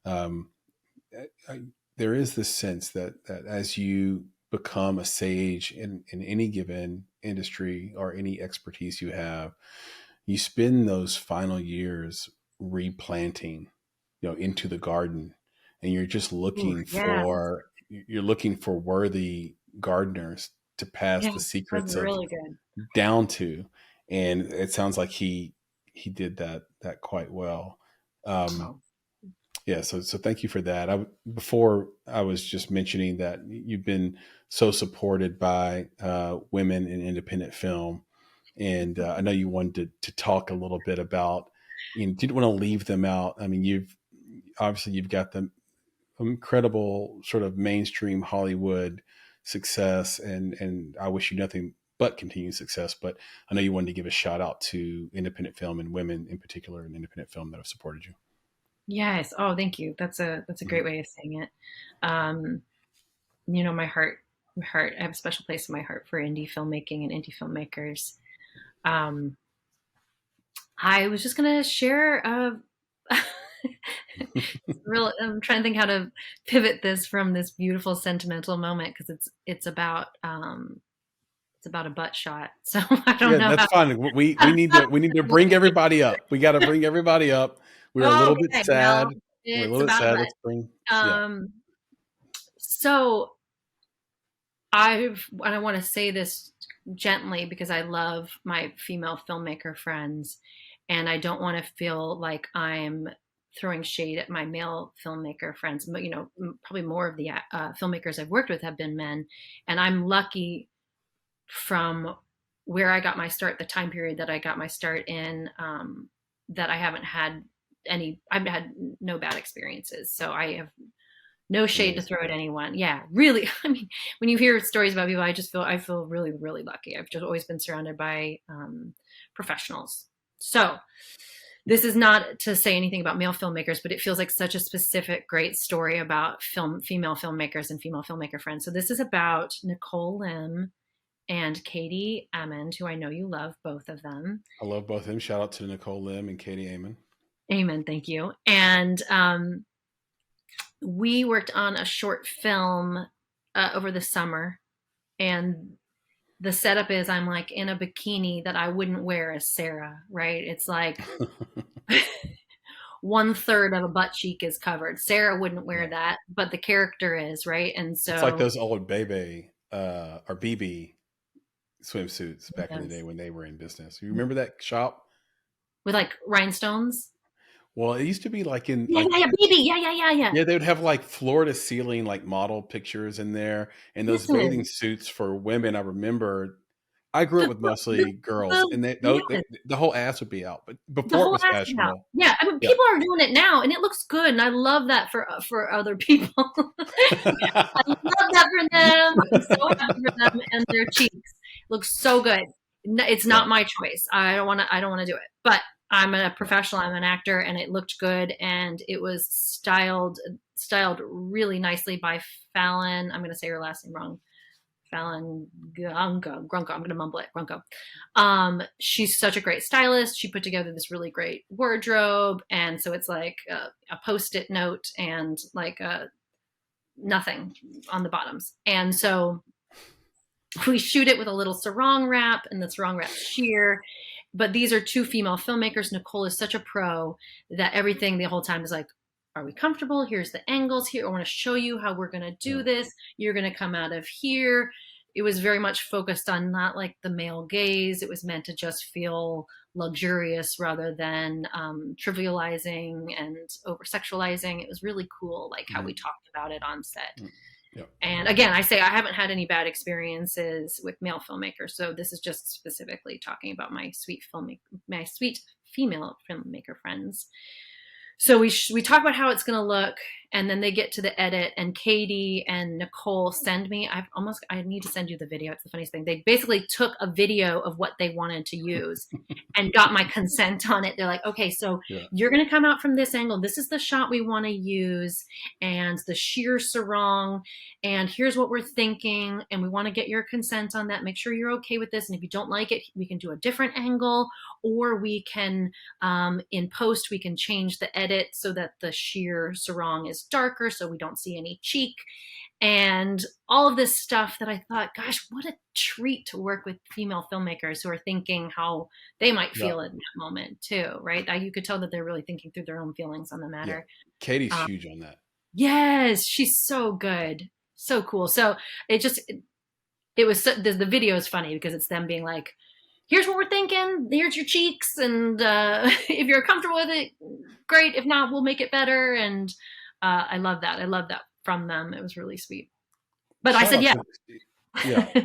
Um, I, there is this sense that as you become a sage in any given industry or any expertise you have, you spend those final years replanting, into the garden, and Ooh, yeah, you're looking for worthy gardeners to pass yeah, the that's secrets of really good. down to. And it sounds like he did that quite well. Um, Oh, yeah, so thank you for that. Before I was just mentioning that you've been so supported by women in independent film, and I know you wanted to talk a little bit about, didn't want to leave them out. I mean, you've got the incredible sort of mainstream Hollywood success, and I wish you nothing but continued success. But I know you wanted to give a shout out to independent film and women in particular in independent film that have supported you. yes. Oh, thank you. That's a Mhm. great way of saying it. Um, my heart heart. I have a special place in my heart for indie filmmaking and indie filmmakers. Um, I was just gonna share I'm trying to think how to pivot this from this beautiful sentimental moment because it's about a butt shot. So I don't Yeah, know that's how. fine. We need to bring everybody up. We got to bring everybody up. We're a little bit Okay, well, sad. We're a it's little bit about a sad. Let's bring. butt. Yeah. So and I want to say this gently because I love my female filmmaker friends, and I don't want to feel like I'm throwing shade at my male filmmaker friends. But probably more of the filmmakers I've worked with have been men, and I'm lucky from where I got my start, the time period that I got my start in, that I've had no bad experiences. So I have no shade to Amazing. throw at anyone. Yeah, really. I mean, when you hear stories about people, I feel really, really lucky. I've just always been surrounded by professionals. So this is not to say anything about male filmmakers, but it feels like such a specific, great story about female filmmakers and female filmmaker friends. So this is about Nicole Lim and Katie Amond, who I know you love, both of them. I love both of them. Shout out to Nicole Lim and Katie Amon. Amen. Thank you. And we worked on a short film over the summer, and the setup is I'm like in a bikini that I wouldn't wear as Sarah, right? It's like 1/3 of a butt cheek is covered. Sarah wouldn't wear Yeah. that, but the character is, right? And so It's like those old Bebe or BB swimsuits back in the yes. day when they were in business. You remember that shop? With like rhinestones. Well, it used to be like in Yeah, like yeah, yeah, baby. Yeah. yeah, they would have like floor to ceiling like model pictures in there, and those bathing Listen, suits for women. I remember I grew up the, with the, mostly girls, the, and yes, the whole ass would be out, but the before it whole was ass is out. fashionable. Yeah, I mean, Yeah. people are doing it now, and it looks good, and I love that for other people. I love that for them. I'm so happy for them and their cheeks. Looks so good. It's Yeah. not my choice. I don't want to do it. But I'm a professional. I'm an actor, and it looked good, and it was styled really nicely by Fallon. I'm going to say her last name wrong. Fallon Grunko. I'm going to mumble it. Grunko. She's such a great stylist. She put together this really great wardrobe, and so it's like a post-it note and like nothing on the bottoms. And so we shoot it with a little sarong wrap and the sarong wrap sheer. But these are two female filmmakers. Nicole is such a pro that everything the whole time is like, are we comfortable? Here's the angles here. I want to show you how we're going to do this. You're going to come out of here. It was very much focused on not like the male gaze. It was meant to just feel luxurious rather than trivializing and over sexualizing. It was really cool, like how we talked about it on set. Yep. And again, I say I haven't had any bad experiences with male filmmakers, so this is just specifically talking about my sweet female filmmaker friends. So we talk about how it's going to look, and then they get to the edit, and Katie and Nicole send me. I need to send you the video. It's the funniest thing. They basically took a video of what they wanted to use and got my consent on it. They're like, okay, so you're going to come out from this angle. This is the shot we want to use, and the sheer sarong, and here's what we're thinking, and we want to get your consent on that. Make sure you're okay with this, and if you don't like it, we can do a different angle, or we can in post we can change the edit so that the sheer sarong is darker so we don't see any cheek, and all of this stuff that I thought, gosh, what a treat to work with female filmmakers who are thinking how they might feel in that moment too, right? You could tell that they're really thinking through their own feelings on the matter. Katie's huge on that. Yes, she's so good, so cool. So it was the video is funny because it's them being like, here's what we're thinking, here's your cheeks, and if you're comfortable with it, great. If not, we'll make it better. And I love that from them. It was really sweet. But I said, yeah.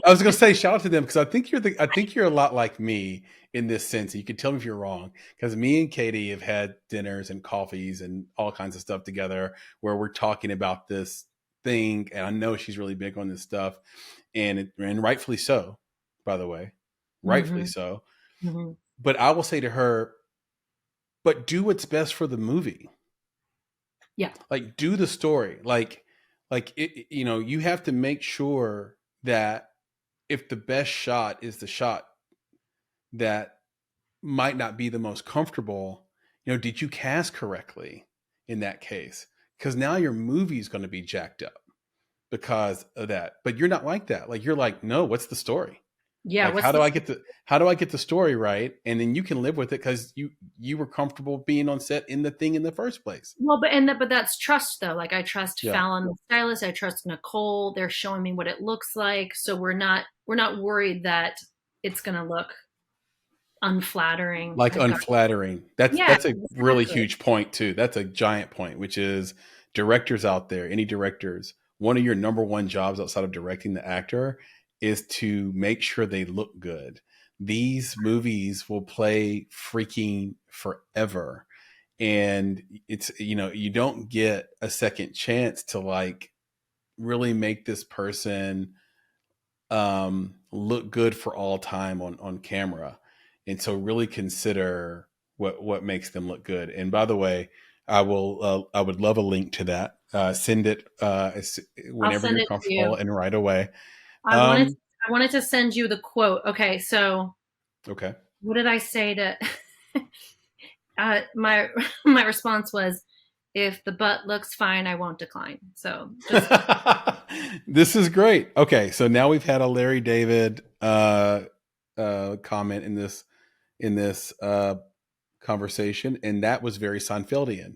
I was gonna say shout out to them because I think you're a lot like me in this sense. You can tell me if you're wrong, because me and Katie have had dinners and coffees and all kinds of stuff together where we're talking about this thing, and I know she's really big on this stuff, and rightfully so, by the way. Rightfully so. Mm-hmm. But I will say to her, but do what's best for the movie. Yeah. Like do the story. Like you have to make sure that if the best shot is the shot that might not be the most comfortable, did you cast correctly in that case? Because now your movie is going to be jacked up because of that. But you're not like that. Like, you're like, no, what's the story? Yeah. Like, What's the how do I get the story right? And then you can live with it because you were comfortable being on set in the thing in the first place. Well, but that's trust though. Like I trust Yeah. Fallon, the stylist. I trust Nicole. They're showing me what it looks like, so we're not worried that it's going to look unflattering. Like I've got unflattering. yeah, That's a really exactly. huge point too. That's a giant point, which is directors out there, any directors, one of your number one jobs outside of directing the actor is to make sure they look good. These movies will play freaking forever. And it's, you don't get a second chance to like really make this person look good for all time on camera. And so really consider what makes them look good. And by the way, I would love a link to that. Send it I'll whenever send you're it to you. comfortable and right away. I wanted Um, I wanted to send you the quote. Okay, so okay. what did I say to my my response was, if the butt looks fine, I won't decline. So just This is great. Okay, so now we've had a Larry David comment in this conversation, and that was very Seinfeldian.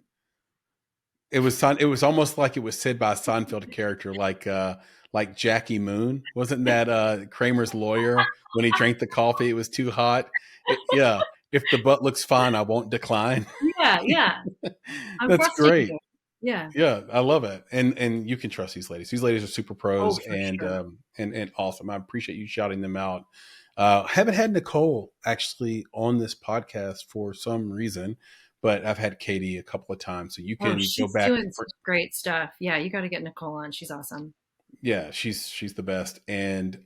It was almost like it was said by a Seinfeld character, like Jackie Moon. Wasn't that Kramer's lawyer when he drank the coffee? It was too hot. Yeah, if the butt looks fine, I won't decline. yeah. I'm That's trusting great. you. Yeah. Yeah, I love it, and you can trust these ladies. These ladies are super Oh, pros for sure. and awesome. I appreciate you shouting them out. Haven't had Nicole actually on this podcast for some reason, but I've had Katie a couple of times, so you Oh, can go she's back. doing such great stuff. Yeah, you got to get Nicole on. She's awesome. Yeah, she's the best. And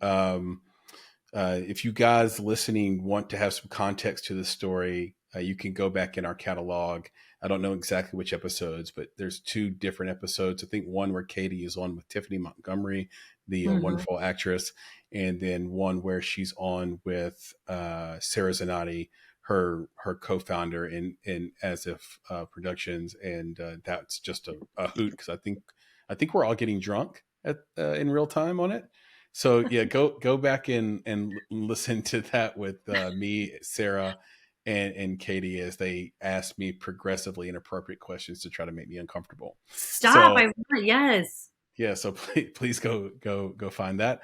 if you guys listening want to have some context to the story, you can go back in our catalog. I don't know exactly which episodes, but there's two different episodes. I think one where Katie is on with Tiffany Montgomery, the Hmm. wonderful actress, and then one where she's on with Sarah Zanotti, her co-founder in As If Productions, and that's just a hoot because I think we're all getting drunk in real time on it. So yeah, go back and listen to that with me, Sarah, and Katie as they ask me progressively inappropriate questions to try to make me uncomfortable. Stop. So Yes. yeah, so please go find that.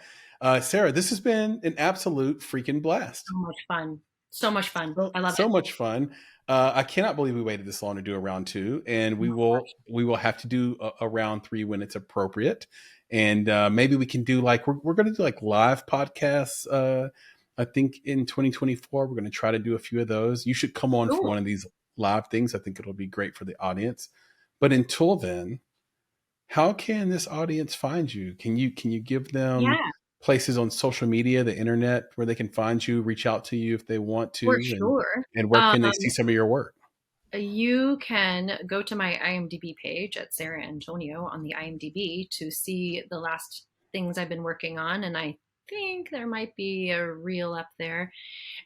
Sarah, this has been an absolute freaking blast. So much fun. So much fun. So, I love so it. much fun. I cannot believe we waited this long to do a round two, and Oh my gosh. we will have to do a round three when it's appropriate, and maybe we can do like we're going to do like live podcasts. I think in 2024 we're going to try to do a few of those. You should come on for Cool. one of these live things. I think it'll be great for the audience. But until then, how can this audience find you? Can you give them Yeah, places on social media, the internet, where they can find you, reach out to you if they want for to, sure. and where can they see some of your work? You can go to my IMDb page at Sara Antonio on the IMDb to see the last things I've been working on. And I think there might be a reel up there.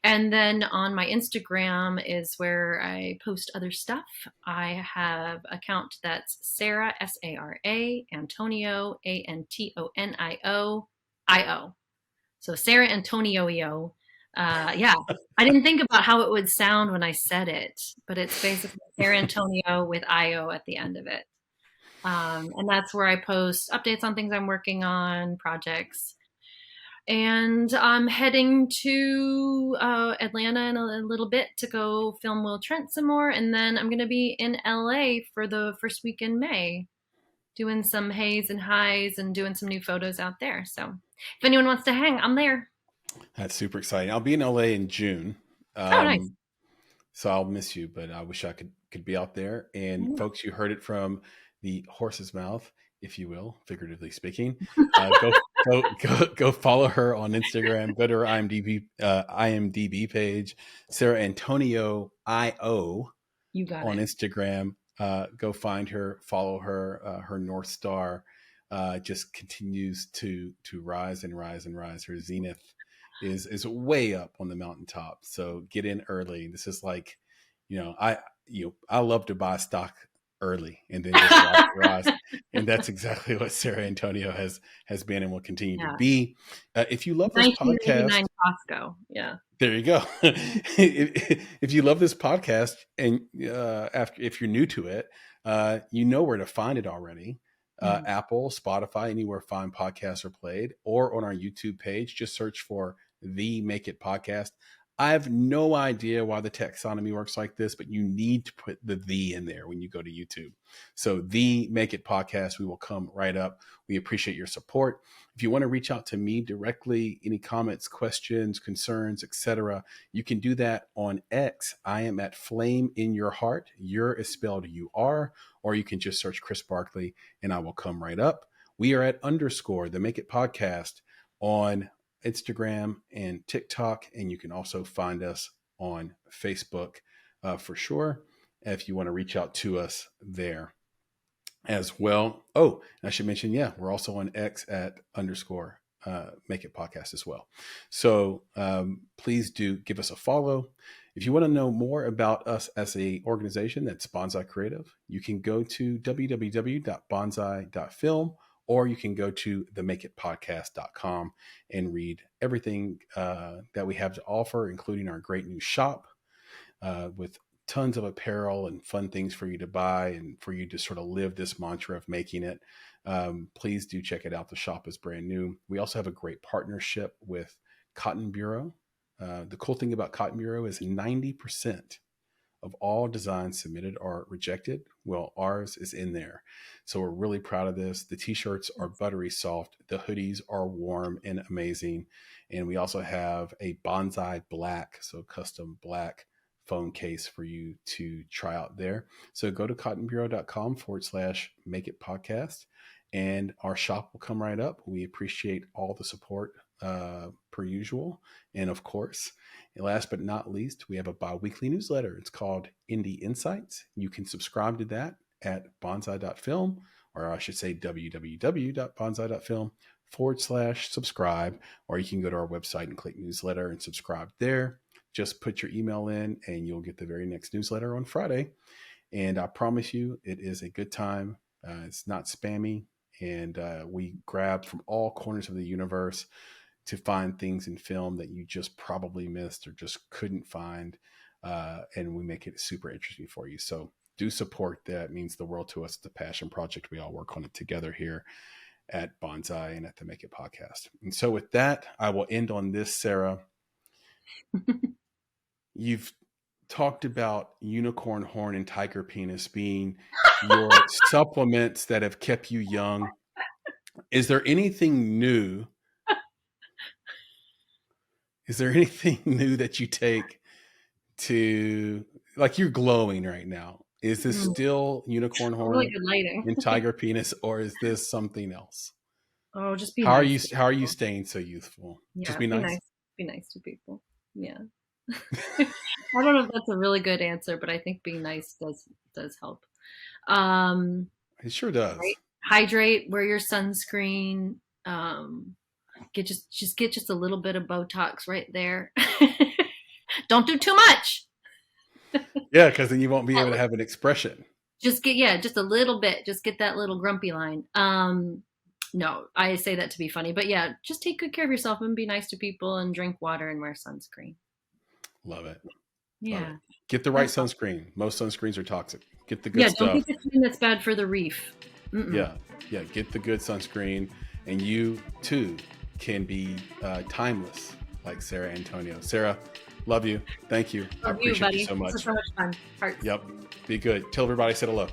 And then on my Instagram is where I post other stuff. I have an account that's Sara, Sara, Antonio, Antonio, So Sara Antonio. Yeah, I didn't think about how it would sound when I said it, but it's basically Sara Antonio with IO at the end of it. And that's where I post updates on things I'm working on, projects. And I'm heading to Atlanta in a little bit to go film Will Trent some more. And then I'm going to be in LA for the first week in May, doing some hays and highs and doing some new photos out there. So if anyone wants to hang, I'm there. That's super exciting. I'll be in LA in June. Oh, nice. So I'll miss you, but I wish I could be out there. And folks, you heard it from the horse's mouth, if you will, figuratively speaking. Go follow her on Instagram. Go to her IMDb page, Sara Antonio IO You got on it. Instagram. Go find her, follow her, her North Star. just continues to rise and rise and rise. Her zenith is way up on the mountaintop. So get in early. This is like, I love to buy stock early and then just watch it rise. And that's exactly what Sara Antonio has been and will continue to be. If you love this podcast, Costco. Yeah. There you go. If you love this podcast and if you're new to it, you know where to find it already. Apple, Spotify, anywhere fine podcasts are played, or on our YouTube page. Just search for The Make It Podcast. I have no idea why the taxonomy works like this, but you need to put the in there when you go to YouTube. So The Make It Podcast, we will come right up. We appreciate your support. If you want to reach out to me directly, any comments, questions, concerns, etc., you can do that on X. I am at Flame in Your Heart. Your is spelled UR, or you can just search Chris Barkley and I will come right up. We are at _ The Make It Podcast on Instagram and TikTok, and you can also find us on Facebook for sure if you want to reach out to us there as well. Oh, and I should mention, we're also on X at _ Make It Podcast as well. So please do give us a follow. If you want to know more about us as a organization, that's Bonsai Creative, you can go to www.bonsai.film, or you can go to themakeitpodcast.com and read everything that we have to offer, including our great new shop with tons of apparel and fun things for you to buy and for you to sort of live this mantra of making it. Please do check it out. The shop is brand new. We also have a great partnership with Cotton Bureau. The cool thing about Cotton Bureau is 90% of all designs submitted are rejected. Well, ours is in there. So we're really proud of this. The t-shirts are buttery soft. The hoodies are warm and amazing. And we also have a bonsai black, so custom black phone case for you to try out there. So go to cottonbureau.com/make it podcast, and our shop will come right up. We appreciate all the support per usual. And of course, last but not least, we have a bi-weekly newsletter. It's called Indie Insights. You can subscribe to that at bonsai.film, or I should say www.bonsai.film/subscribe, or you can go to our website and click newsletter and subscribe there. Just put your email in and you'll get the very next newsletter on Friday. And I promise you, it is a good time. It's not spammy. And we grab from all corners of the universe to find things in film that you just probably missed or just couldn't find. And we make it super interesting for you. So do support that. It means the world to us. It's a passion project. We all work on it together here at Bonsai and at the Make It Podcast. And so with that, I will end on this, Sara. You've talked about unicorn horn and tiger penis being your supplements that have kept you young. Is there anything new? Is there anything new that you take to, like, you're glowing right now? Is this still unicorn horn really good lighting and tiger penis, or is this something else? Oh, just be how nice. How are you staying so youthful? Yeah, just be nice. Be nice to people. Yeah. I don't know if that's a really good answer, but I think being nice does help. It sure does. Right? Hydrate, wear your sunscreen, get just a little bit of Botox right there. Don't do too much. Yeah, because then you won't be able to have an expression. Just a little bit. Just get that little grumpy line. No, I say that to be funny, but yeah, just take good care of yourself and be nice to people and drink water and wear sunscreen. Love it. Yeah. Love it. Get the right sunscreen. Most sunscreens are toxic. Get the good stuff. Don't get the thing that's bad for the reef. Yeah. Get the good sunscreen, and you too can be timeless like Sara Antonio. Sara, love you. Thank you. I appreciate you so much. This is so much fun. Hearts. Yep. Be good. Tell everybody I said hello.